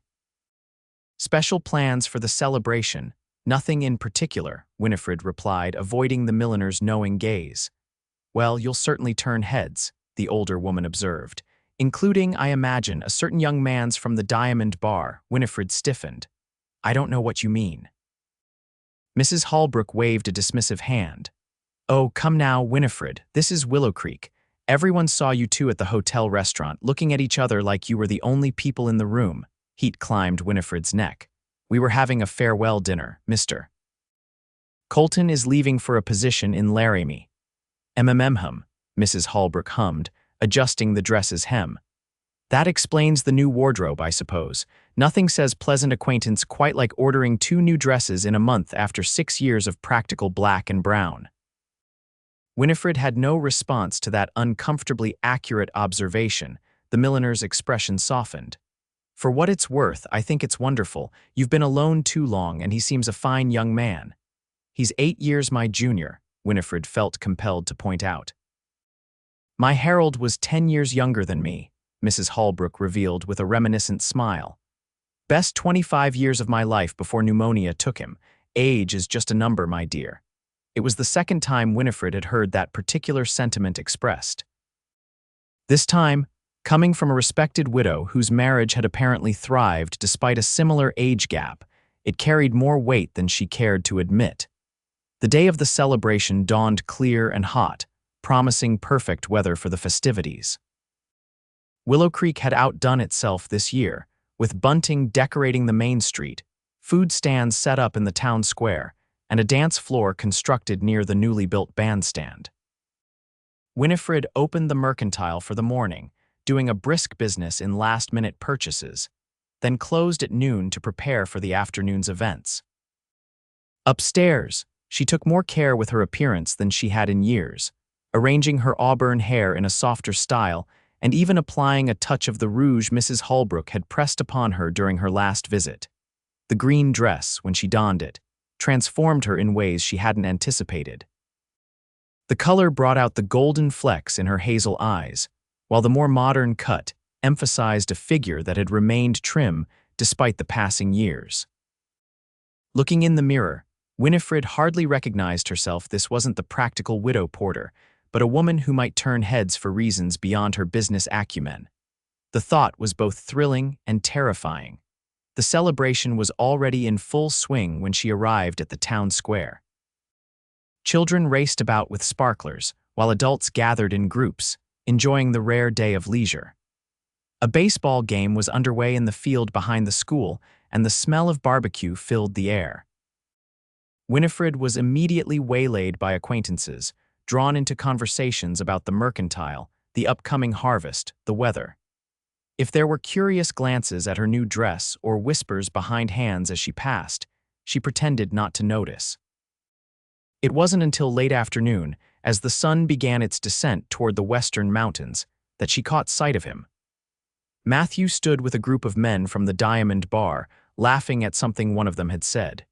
"Special plans for the celebration, nothing in particular," Winifred replied, avoiding the milliner's knowing gaze. "Well, you'll certainly turn heads," the older woman observed, "including, I imagine, a certain young man's from the Diamond Bar." Winifred stiffened. "I don't know what you mean." Mrs. Holbrook waved a dismissive hand. "Oh, come now, Winifred, this is Willow Creek. Everyone saw you two at the hotel restaurant, looking at each other like you were the only people in the room." Heat climbed Winifred's neck. "We were having a farewell dinner, Mr. Colton is leaving for a position in Laramie." "Hum," Mrs. Holbrook hummed, adjusting the dress's hem. "That explains the new wardrobe, I suppose. Nothing says pleasant acquaintance quite like ordering 2 new dresses in a month after 6 years of practical black and brown." Winifred had no response to that uncomfortably accurate observation. The milliner's expression softened. "For what it's worth, I think it's wonderful. You've been alone too long, and he seems a fine young man." "He's 8 years my junior," Winifred felt compelled to point out. "My Harold was 10 years younger than me," Mrs. Holbrook revealed with a reminiscent smile. "Best 25 years of my life before pneumonia took him. Age is just a number, my dear." It was the second time Winifred had heard that particular sentiment expressed. This time, coming from a respected widow whose marriage had apparently thrived despite a similar age gap, it carried more weight than she cared to admit. The day of the celebration dawned clear and hot, promising perfect weather for the festivities. Willow Creek had outdone itself this year, with bunting decorating the main street, food stands set up in the town square, and a dance floor constructed near the newly built bandstand. Winifred opened the mercantile for the morning, doing a brisk business in last-minute purchases, then closed at noon to prepare for the afternoon's events. Upstairs, she took more care with her appearance than she had in years, arranging her auburn hair in a softer style and even applying a touch of the rouge Mrs. Holbrook had pressed upon her during her last visit. The green dress, when she donned it, transformed her in ways she hadn't anticipated. The color brought out the golden flecks in her hazel eyes, while the more modern cut emphasized a figure that had remained trim despite the passing years. Looking in the mirror, Winifred hardly recognized herself. This wasn't the practical widow Porter, but a woman who might turn heads for reasons beyond her business acumen. The thought was both thrilling and terrifying. The celebration was already in full swing when she arrived at the town square. Children raced about with sparklers, while adults gathered in groups, enjoying the rare day of leisure. A baseball game was underway in the field behind the school, and the smell of barbecue filled the air. Winifred was immediately waylaid by acquaintances, drawn into conversations about the mercantile, the upcoming harvest, the weather. If there were curious glances at her new dress or whispers behind hands as she passed, she pretended not to notice. It wasn't until late afternoon, as the sun began its descent toward the western mountains, that she caught sight of him. Matthew stood with a group of men from the Diamond Bar, laughing at something one of them had said.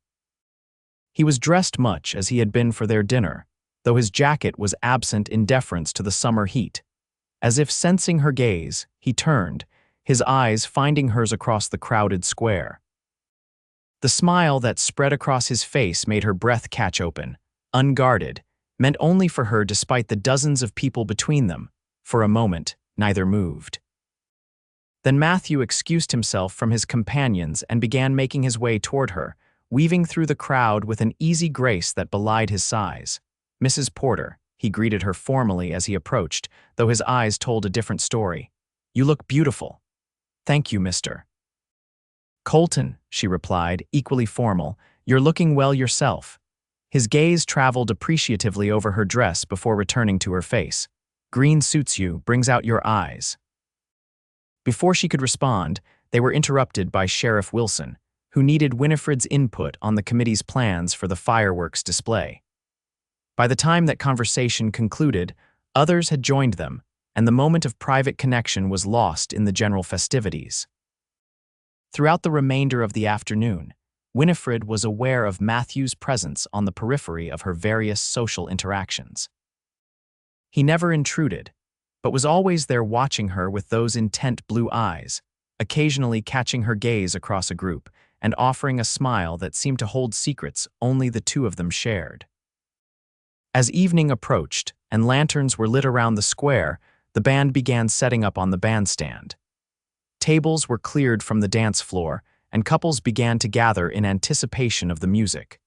He was dressed much as he had been for their dinner, though his jacket was absent in deference to the summer heat. As if sensing her gaze, he turned, his eyes finding hers across the crowded square. The smile that spread across his face made her breath catch open, unguarded, meant only for her despite the dozens of people between them. For a moment, neither moved. Then Matthew excused himself from his companions and began making his way toward her, weaving through the crowd with an easy grace that belied his size. "Mrs. Porter," he greeted her formally as he approached, though his eyes told a different story. "You look beautiful." "Thank you, Mr. Colton," she replied, equally formal. "You're looking well yourself." His gaze traveled appreciatively over her dress before returning to her face. "Green suits you, brings out your eyes." Before she could respond, they were interrupted by Sheriff Wilson, who needed Winifred's input on the committee's plans for the fireworks display. By the time that conversation concluded, others had joined them, and the moment of private connection was lost in the general festivities. Throughout the remainder of the afternoon, Winifred was aware of Matthew's presence on the periphery of her various social interactions. He never intruded, but was always there watching her with those intent blue eyes, occasionally catching her gaze across a group and offering a smile that seemed to hold secrets only the two of them shared. As evening approached and lanterns were lit around the square, the band began setting up on the bandstand. Tables were cleared from the dance floor, and couples began to gather in anticipation of the music.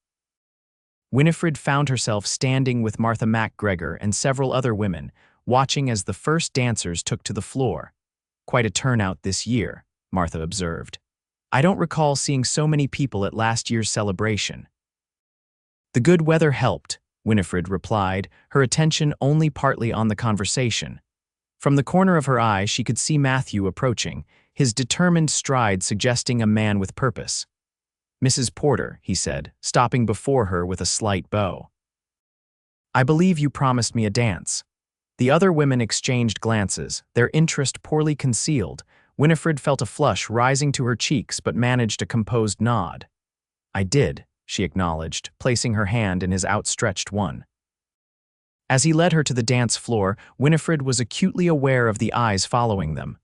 Winifred found herself standing with Martha MacGregor and several other women, watching as the first dancers took to the floor. "Quite a turnout this year," Martha observed. "I don't recall seeing so many people at last year's celebration." "The good weather helped," Winifred replied, her attention only partly on the conversation. From the corner of her eye she could see Matthew approaching, his determined stride suggesting a man with purpose. "Mrs. Porter," he said, stopping before her with a slight bow. "I believe you promised me a dance." The other women exchanged glances, their interest poorly concealed. Winifred felt a flush rising to her cheeks but managed a composed nod. "I did," she acknowledged, placing her hand in his outstretched one. As he led her to the dance floor, Winifred was acutely aware of the eyes following them.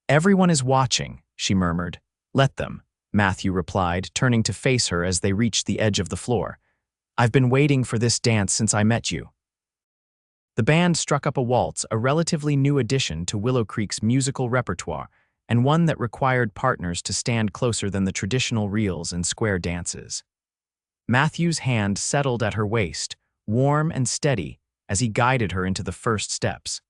"Everyone is watching," she murmured. "Let them," Matthew replied, turning to face her as they reached the edge of the floor. "I've been waiting for this dance since I met you." The band struck up a waltz, a relatively new addition to Willow Creek's musical repertoire, and one that required partners to stand closer than the traditional reels and square dances. Matthew's hand settled at her waist, warm and steady, as he guided her into the first steps.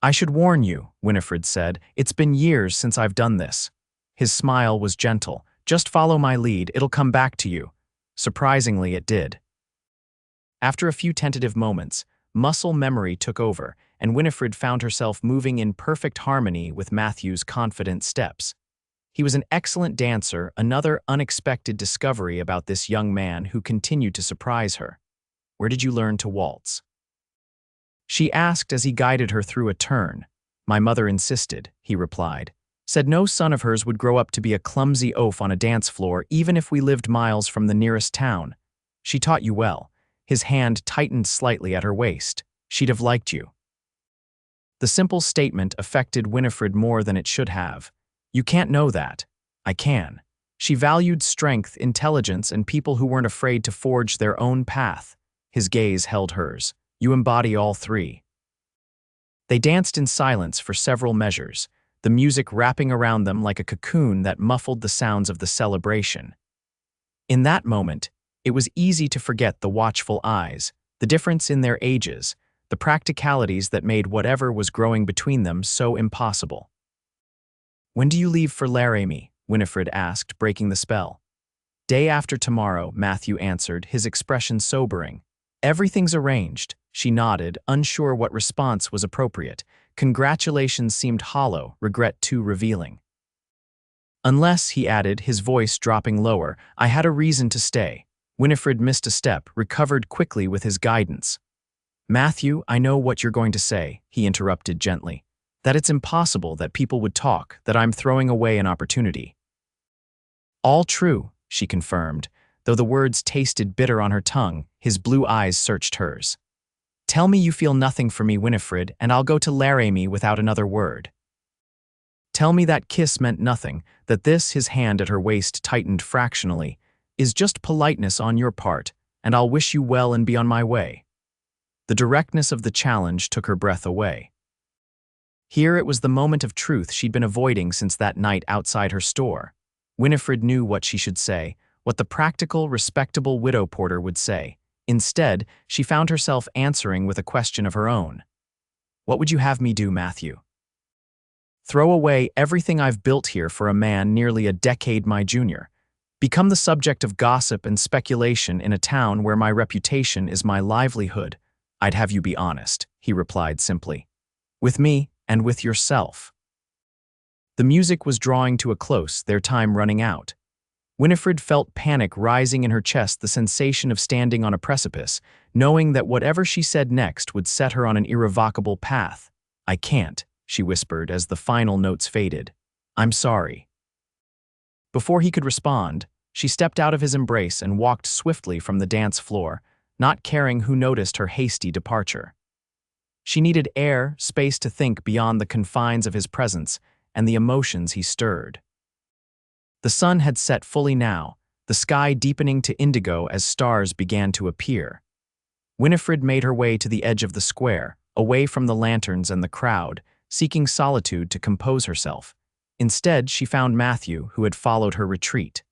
"I should warn you," Winifred said, "it's been years since I've done this." His smile was gentle. "Just follow my lead, it'll come back to you." Surprisingly, it did. After a few tentative moments, muscle memory took over, and Winifred found herself moving in perfect harmony with Matthew's confident steps. He was an excellent dancer, another unexpected discovery about this young man who continued to surprise her. "Where did you learn to waltz?" she asked as he guided her through a turn. "My mother insisted," he replied. "Said no son of hers would grow up to be a clumsy oaf on a dance floor, even if we lived miles from the nearest town. She taught you well." His hand tightened slightly at her waist. "She'd have liked you." The simple statement affected Winifred more than it should have. "You can't know that." "I can." She valued strength, intelligence, and people who weren't afraid to forge their own path. His gaze held hers. "You embody all three." They danced in silence for several measures, the music wrapping around them like a cocoon that muffled the sounds of the celebration. In that moment, it was easy to forget the watchful eyes, the difference in their ages, the practicalities that made whatever was growing between them so impossible. "When do you leave for Laramie?" Winifred asked, breaking the spell. "Day after tomorrow," Matthew answered, his expression sobering. "Everything's arranged," she nodded, unsure what response was appropriate. Congratulations seemed hollow, regret too revealing. "Unless," he added, his voice dropping lower, "I had a reason to stay." Winifred missed a step, recovered quickly with his guidance. "Matthew, I know what you're going to say," he interrupted gently. "That it's impossible that people would talk, that I'm throwing away an opportunity." "All true," she confirmed. Though the words tasted bitter on her tongue, his blue eyes searched hers. "Tell me you feel nothing for me, Winifred, and I'll go to Laramie without another word. Tell me that kiss meant nothing, that this," his hand at her waist tightened fractionally, "is just politeness on your part, and I'll wish you well and be on my way." The directness of the challenge took her breath away. Here it was the moment of truth she'd been avoiding since that night outside her store. Winifred knew what she should say, what the practical, respectable widow Porter would say. Instead, she found herself answering with a question of her own. "What would you have me do, Matthew?" "Throw away everything I've built here for a man nearly a decade my junior. Become the subject of gossip and speculation in a town where my reputation is my livelihood. I'd have you be honest," he replied simply. "With me and with yourself." The music was drawing to a close, their time running out. Winifred felt panic rising in her chest, the sensation of standing on a precipice, knowing that whatever she said next would set her on an irrevocable path. "I can't," she whispered as the final notes faded. "I'm sorry." Before he could respond, she stepped out of his embrace and walked swiftly from the dance floor, not caring who noticed her hasty departure. She needed air, space to think beyond the confines of his presence and the emotions he stirred. The sun had set fully now, the sky deepening to indigo as stars began to appear. Winifred made her way to the edge of the square, away from the lanterns and the crowd, seeking solitude to compose herself. Instead, she found Matthew, who had followed her retreat.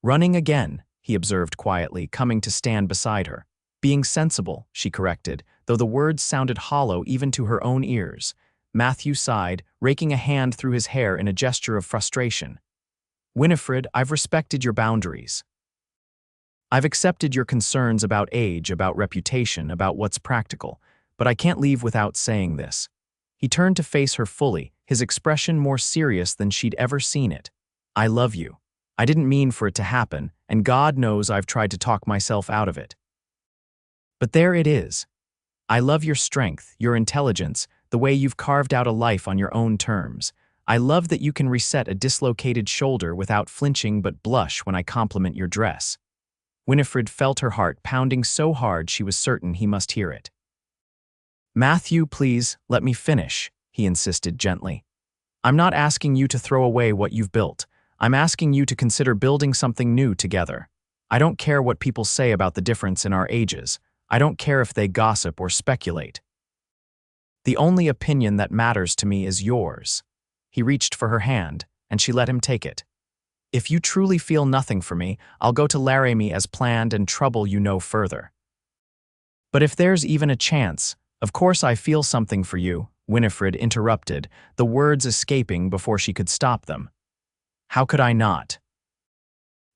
"Running again," he observed quietly, coming to stand beside her. "Being sensible," she corrected, though the words sounded hollow even to her own ears. Matthew sighed, raking a hand through his hair in a gesture of frustration. "Winifred, I've respected your boundaries. I've accepted your concerns about age, about reputation, about what's practical, but I can't leave without saying this." He turned to face her fully, his expression more serious than she'd ever seen it. "I love you. I didn't mean for it to happen, and God knows I've tried to talk myself out of it. But there it is. I love your strength, your intelligence, the way you've carved out a life on your own terms. I love that you can reset a dislocated shoulder without flinching but blush when I compliment your dress." Winifred felt her heart pounding so hard she was certain he must hear it. "Matthew, please, let me finish," he insisted gently. "I'm not asking you to throw away what you've built. I'm asking you to consider building something new together. I don't care what people say about the difference in our ages. I don't care if they gossip or speculate. The only opinion that matters to me is yours." He reached for her hand, and she let him take it. "If you truly feel nothing for me, I'll go to Laramie as planned and trouble you no further. But if there's even a chance, of course I feel something for you," Winifred interrupted, the words escaping before she could stop them. "How could I not?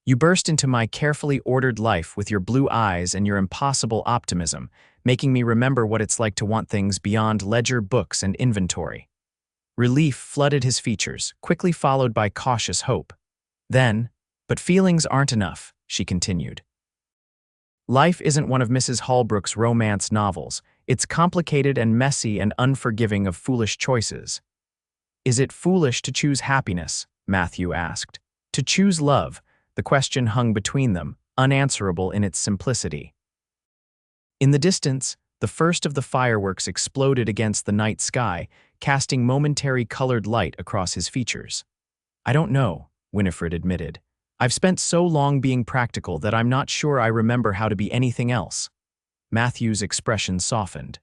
You burst into my carefully ordered life with your blue eyes and your impossible optimism, making me remember what it's like to want things beyond ledger, books, and inventory." Relief flooded his features, quickly followed by cautious hope. Then, "But feelings aren't enough," she continued. "Life isn't one of Mrs. Holbrook's romance novels. It's complicated and messy and unforgiving of foolish choices." "Is it foolish to choose happiness?" Matthew asked. "To choose love?" The question hung between them, unanswerable in its simplicity. In the distance, the first of the fireworks exploded against the night sky, casting momentary colored light across his features. "I don't know," Winifred admitted. "I've spent so long being practical that I'm not sure I remember how to be anything else." Matthew's expression softened.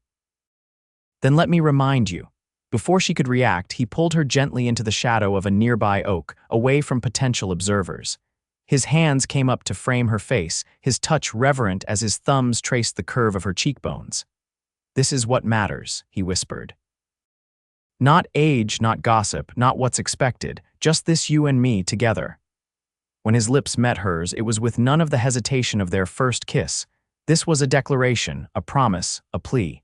"Then let me remind you. Before she could react, he pulled her gently into the shadow of a nearby oak, away from potential observers. His hands came up to frame her face, his touch reverent as his thumbs traced the curve of her cheekbones. "This is what matters," he whispered. "Not age, not gossip, not what's expected, just this you and me together." When his lips met hers, it was with none of the hesitation of their first kiss. This was a declaration, a promise, a plea.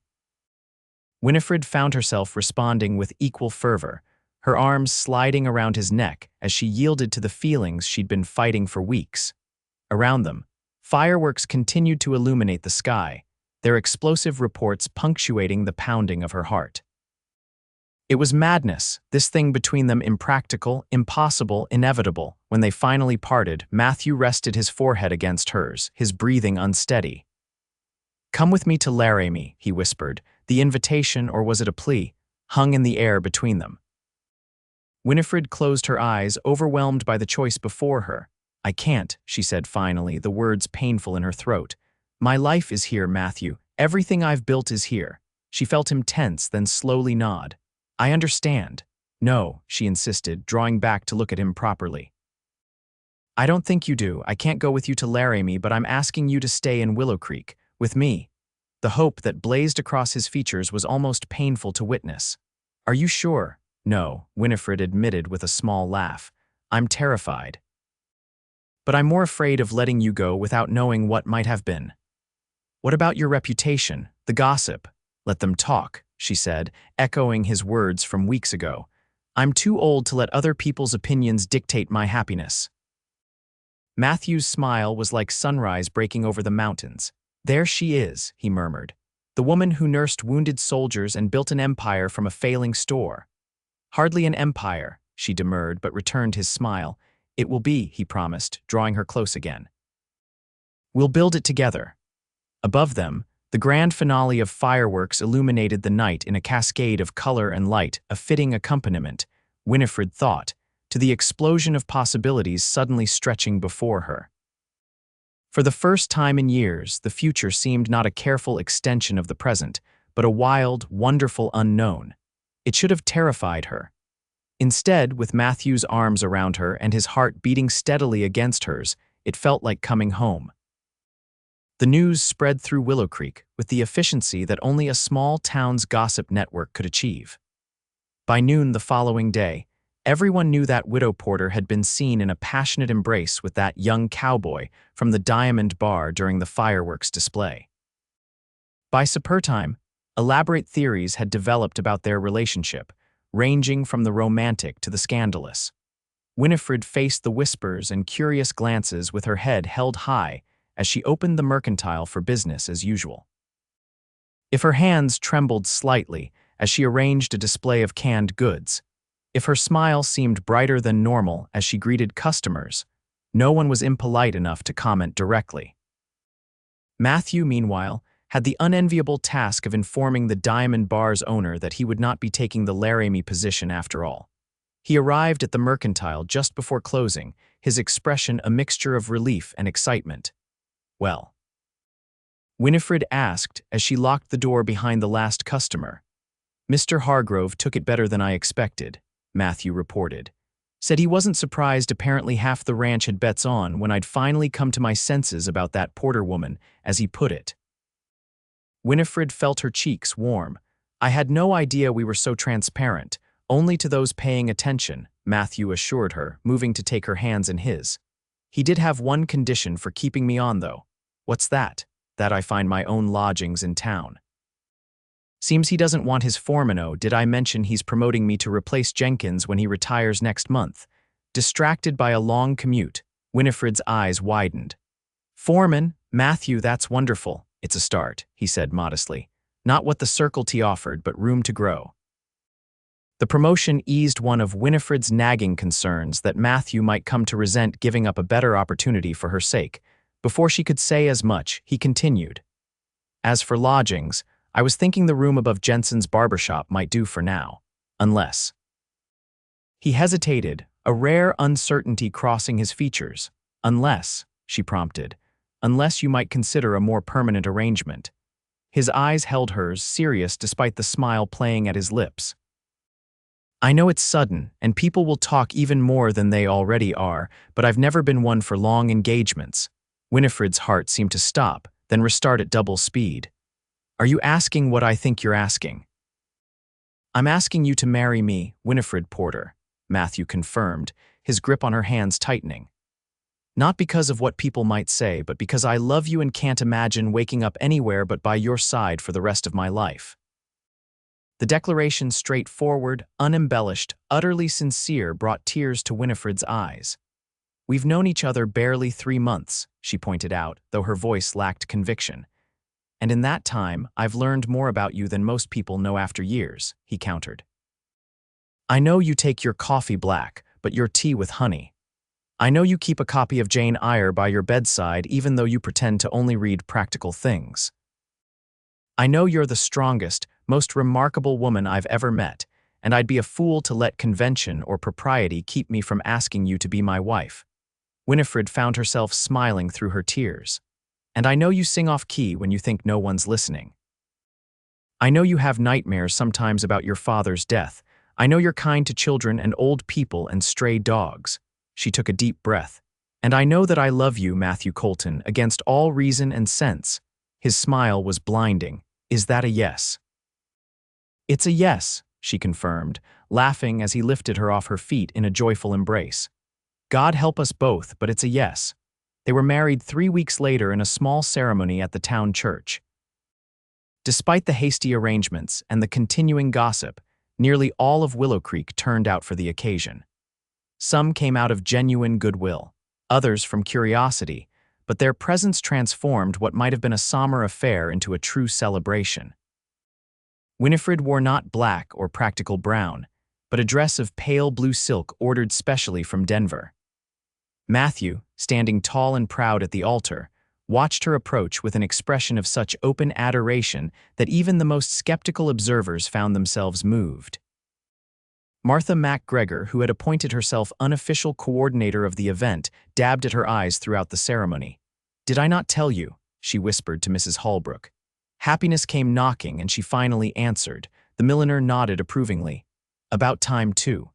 Winifred found herself responding with equal fervor, her arms sliding around his neck as she yielded to the feelings she'd been fighting for weeks. Around them, fireworks continued to illuminate the sky, their explosive reports punctuating the pounding of her heart. It was madness, this thing between them impractical, impossible, inevitable. When they finally parted, Matthew rested his forehead against hers, his breathing unsteady. "Come with me to Laramie," he whispered. The invitation, or was it a plea, hung in the air between them. Winifred closed her eyes, overwhelmed by the choice before her. "I can't," she said finally, the words painful in her throat. "My life is here, Matthew. Everything I've built is here." She felt him tense, then slowly nod. "I understand." "No," she insisted, drawing back to look at him properly. "I don't think you do. I can't go with you to Laramie, but I'm asking you to stay in Willow Creek, with me." The hope that blazed across his features was almost painful to witness. "Are you sure?" "No," Winifred admitted with a small laugh. "I'm terrified. But I'm more afraid of letting you go without knowing what might have been." "What about your reputation, the gossip?" "Let them talk," she said, echoing his words from weeks ago. "I'm too old to let other people's opinions dictate my happiness." Matthew's smile was like sunrise breaking over the mountains. "There she is," he murmured. "The woman who nursed wounded soldiers and built an empire from a failing store." "Hardly an empire," she demurred, but returned his smile. "It will be," he promised, drawing her close again. "We'll build it together." Above them, the grand finale of fireworks illuminated the night in a cascade of color and light, a fitting accompaniment, Winifred thought, to the explosion of possibilities suddenly stretching before her. For the first time in years, the future seemed not a careful extension of the present, but a wild, wonderful unknown. It should have terrified her. Instead, with Matthew's arms around her and his heart beating steadily against hers, it felt like coming home. The news spread through Willow Creek with the efficiency that only a small town's gossip network could achieve. By noon the following day, everyone knew that Widow Porter had been seen in a passionate embrace with that young cowboy from the Diamond Bar during the fireworks display. By supper time, elaborate theories had developed about their relationship, ranging from the romantic to the scandalous. Winifred faced the whispers and curious glances with her head held high as she opened the mercantile for business as usual. If her hands trembled slightly as she arranged a display of canned goods, if her smile seemed brighter than normal as she greeted customers, no one was impolite enough to comment directly. Matthew, meanwhile, had the unenviable task of informing the Diamond Bar's owner that he would not be taking the Laramie position after all. He arrived at the mercantile just before closing, his expression a mixture of relief and excitement. "Well?" Winifred asked as she locked the door behind the last customer. "Mr. Hargrove took it better than I expected," Matthew reported. "Said he wasn't surprised apparently half the ranch had bets on when I'd finally come to my senses about that Porter woman, as he put it." Winifred felt her cheeks warm. "I had no idea we were so transparent, only to those paying attention," Matthew assured her, moving to take her hands in his. "He did have one condition for keeping me on, though." "What's that?" "That I find my own lodgings in town." "Seems he doesn't want his foreman. Oh, did I mention he's promoting me to replace Jenkins when he retires next month?" Distracted by a long commute, Winifred's eyes widened. "Foreman? Matthew, that's wonderful." "It's a start," he said modestly. "Not what the circulate offered, but room to grow." The promotion eased one of Winifred's nagging concerns that Matthew might come to resent giving up a better opportunity for her sake. Before she could say as much, he continued. "As for lodgings, I was thinking the room above Jensen's barbershop might do for now. Unless—" He hesitated, a rare uncertainty crossing his features. "Unless," she prompted, "unless you might consider a more permanent arrangement." His eyes held hers, serious despite the smile playing at his lips. I know it's sudden, and people will talk even more than they already are, but I've never been one for long engagements. Winifred's heart seemed to stop, then restart at double speed. Are you asking what I think you're asking? I'm asking you to marry me, Winifred Porter, Matthew confirmed, his grip on her hands tightening. Not because of what people might say, but because I love you and can't imagine waking up anywhere but by your side for the rest of my life. The declaration, straightforward, unembellished, utterly sincere, brought tears to Winifred's eyes. We've known each other barely 3 months, she pointed out, though her voice lacked conviction. And in that time, I've learned more about you than most people know after years, he countered. I know you take your coffee black, but your tea with honey. I know you keep a copy of Jane Eyre by your bedside even though you pretend to only read practical things. I know you're the strongest, most remarkable woman I've ever met, and I'd be a fool to let convention or propriety keep me from asking you to be my wife. Winifred found herself smiling through her tears. And I know you sing off-key when you think no one's listening. I know you have nightmares sometimes about your father's death. I know you're kind to children and old people and stray dogs. She took a deep breath. And I know that I love you, Matthew Colton, against all reason and sense. His smile was blinding. Is that a yes? It's a yes, she confirmed, laughing as he lifted her off her feet in a joyful embrace. God help us both, but it's a yes. They were married 3 weeks later in a small ceremony at the town church. Despite the hasty arrangements and the continuing gossip, nearly all of Willow Creek turned out for the occasion. Some came out of genuine goodwill, others from curiosity, but their presence transformed what might have been a somber affair into a true celebration. Winifred wore not black or practical brown, but a dress of pale blue silk ordered specially from Denver. Matthew, standing tall and proud at the altar, watched her approach with an expression of such open adoration that even the most skeptical observers found themselves moved. Martha MacGregor, who had appointed herself unofficial coordinator of the event, dabbed at her eyes throughout the ceremony. "Did I not tell you?" she whispered to Mrs. Holbrook. Happiness came knocking, and she finally answered. The milliner nodded approvingly. "About time, too."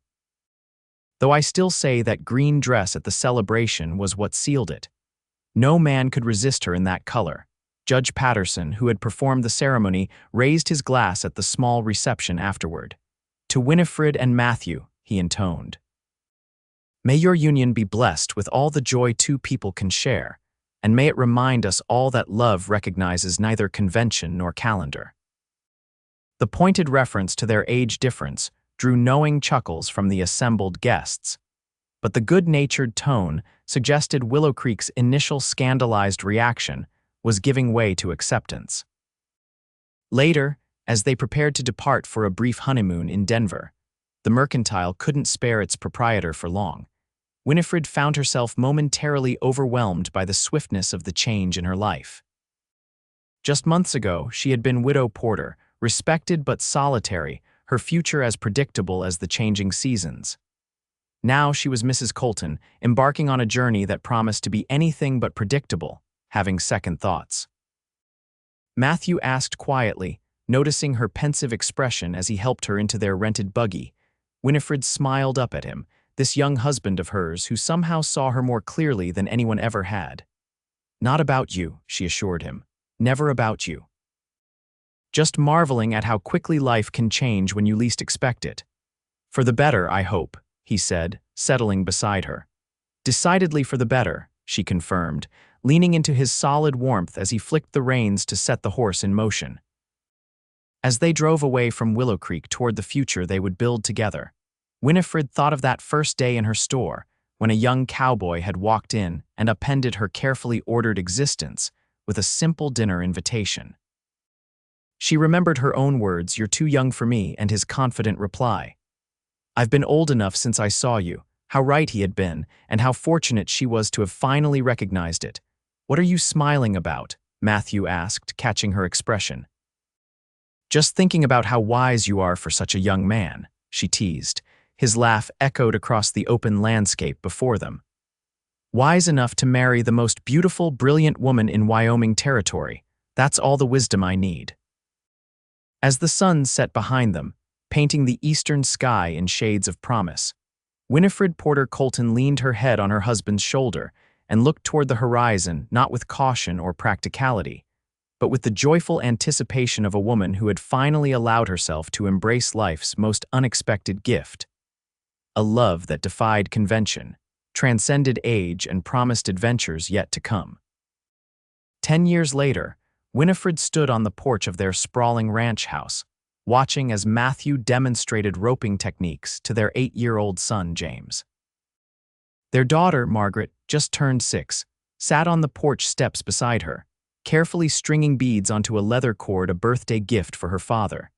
Though I still say that green dress at the celebration was what sealed it. No man could resist her in that color. Judge Patterson, who had performed the ceremony, raised his glass at the small reception afterward. "To Winifred and Matthew," he intoned. "May your union be blessed with all the joy two people can share, and may it remind us all that love recognizes neither convention nor calendar." The pointed reference to their age difference drew knowing chuckles from the assembled guests, but the good-natured tone suggested Willow Creek's initial scandalized reaction was giving way to acceptance. Later, as they prepared to depart for a brief honeymoon in Denver, the mercantile couldn't spare its proprietor for long. Winifred found herself momentarily overwhelmed by the swiftness of the change in her life. Just months ago, she had been Widow Porter, respected but solitary, her future as predictable as the changing seasons. Now she was Mrs. Colton, embarking on a journey that promised to be anything but predictable, having second thoughts. Matthew asked quietly, noticing her pensive expression as he helped her into their rented buggy. Winifred smiled up at him, this young husband of hers who somehow saw her more clearly than anyone ever had. "Not about you," she assured him. "Never about you. Just marveling at how quickly life can change when you least expect it. For the better, I hope," he said, settling beside her. "Decidedly for the better," she confirmed, leaning into his solid warmth as he flicked the reins to set the horse in motion. As they drove away from Willow Creek toward the future they would build together, Winifred thought of that first day in her store, when a young cowboy had walked in and upended her carefully ordered existence with a simple dinner invitation. She remembered her own words, "You're too young for me," and his confident reply, "I've been old enough since I saw you." How right he had been, and how fortunate she was to have finally recognized it. "What are you smiling about?" Matthew asked, catching her expression. "Just thinking about how wise you are for such a young man," she teased. His laugh echoed across the open landscape before them. "Wise enough to marry the most beautiful, brilliant woman in Wyoming territory. That's all the wisdom I need." As the sun set behind them, painting the eastern sky in shades of promise. Winifred Porter Colton leaned her head on her husband's shoulder and looked toward the horizon, not with caution or practicality, but with the joyful anticipation of a woman who had finally allowed herself to embrace life's most unexpected gift. A love that defied convention, transcended age, and promised adventures yet to come. 10 years later, Winifred stood on the porch of their sprawling ranch house, watching as Matthew demonstrated roping techniques to their 8-year-old son, James. Their daughter, Margaret, just turned 6, sat on the porch steps beside her, carefully stringing beads onto a leather cord, a birthday gift for her father.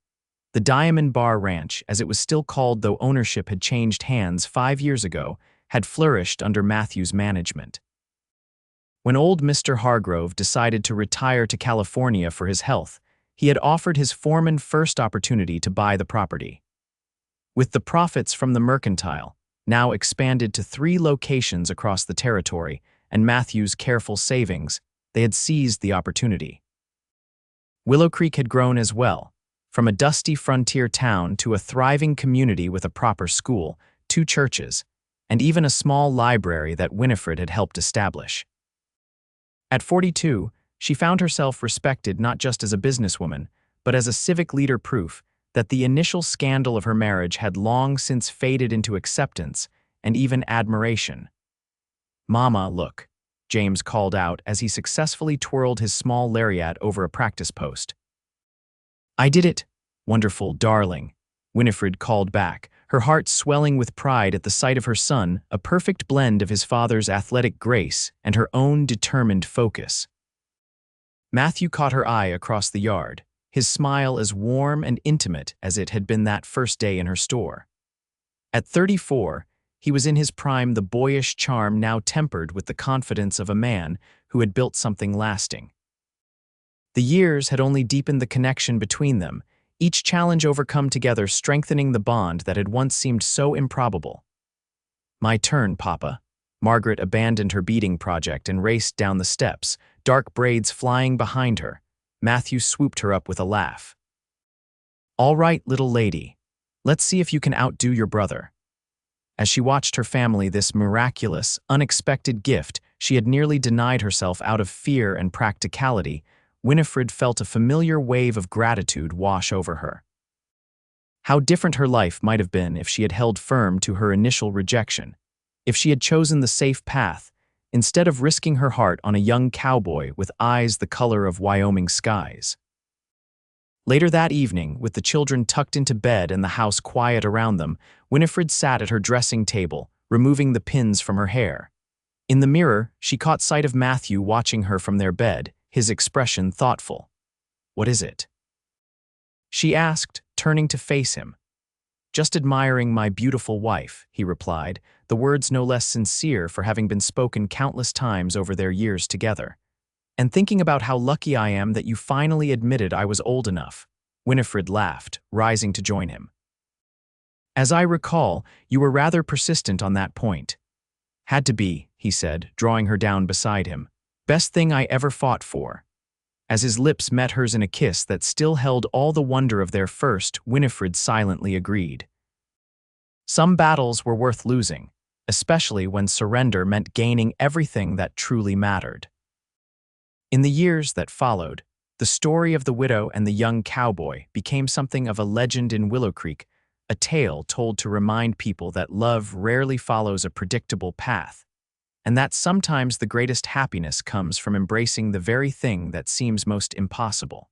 The Diamond Bar Ranch, as it was still called though ownership had changed hands 5 years ago, had flourished under Matthew's management. When old Mr. Hargrove decided to retire to California for his health, he had offered his foreman first opportunity to buy the property. With the profits from the mercantile, now expanded to 3 locations across the territory, and Matthew's careful savings, they had seized the opportunity. Willow Creek had grown as well, from a dusty frontier town to a thriving community with a proper school, 2 churches, and even a small library that Winifred had helped establish. At 42, she found herself respected not just as a businesswoman, but as a civic leader, proof that the initial scandal of her marriage had long since faded into acceptance and even admiration. "Mama, look," James called out as he successfully twirled his small lariat over a practice post. "I did it, wonderful darling," Winifred called back, her heart swelling with pride at the sight of her son, a perfect blend of his father's athletic grace and her own determined focus. Matthew caught her eye across the yard, his smile as warm and intimate as it had been that first day in her store. At 34, he was in his prime, the boyish charm now tempered with the confidence of a man who had built something lasting. The years had only deepened the connection between them, each challenge overcome together, strengthening the bond that had once seemed so improbable. "My turn, Papa." Margaret abandoned her beading project and raced down the steps, dark braids flying behind her. Matthew swooped her up with a laugh. "All right, little lady. Let's see if you can outdo your brother." As she watched her family this miraculous, unexpected gift she had nearly denied herself out of fear and practicality, Winifred felt a familiar wave of gratitude wash over her. How different her life might have been if she had held firm to her initial rejection, if she had chosen the safe path, instead of risking her heart on a young cowboy with eyes the color of Wyoming skies. Later that evening, with the children tucked into bed and the house quiet around them, Winifred sat at her dressing table, removing the pins from her hair. In the mirror, she caught sight of Matthew watching her from their bed, his expression thoughtful. "What is it?" she asked, turning to face him. "Just admiring my beautiful wife," he replied, the words no less sincere for having been spoken countless times over their years together. "And thinking about how lucky I am that you finally admitted I was old enough." Winifred laughed, rising to join him. "As I recall, you were rather persistent on that point." "Had to be," he said, drawing her down beside him. "Best thing I ever fought for." As his lips met hers in a kiss that still held all the wonder of their first, Winifred silently agreed. Some battles were worth losing, especially when surrender meant gaining everything that truly mattered. In the years that followed, the story of the widow and the young cowboy became something of a legend in Willow Creek, a tale told to remind people that love rarely follows a predictable path, and that sometimes the greatest happiness comes from embracing the very thing that seems most impossible.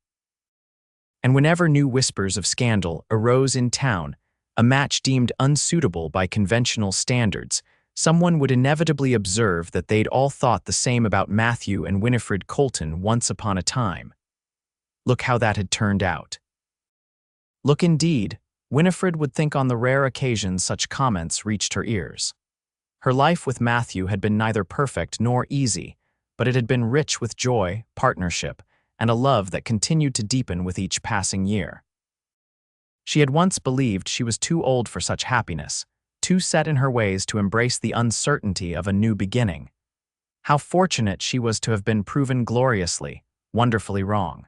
And whenever new whispers of scandal arose in town, a match deemed unsuitable by conventional standards, someone would inevitably observe that they'd all thought the same about Matthew and Winifred Colton once upon a time. Look how that had turned out. Look indeed, Winifred would think on the rare occasions such comments reached her ears. Her life with Matthew had been neither perfect nor easy, but it had been rich with joy, partnership, and a love that continued to deepen with each passing year. She had once believed she was too old for such happiness, too set in her ways to embrace the uncertainty of a new beginning. How fortunate she was to have been proven gloriously, wonderfully wrong.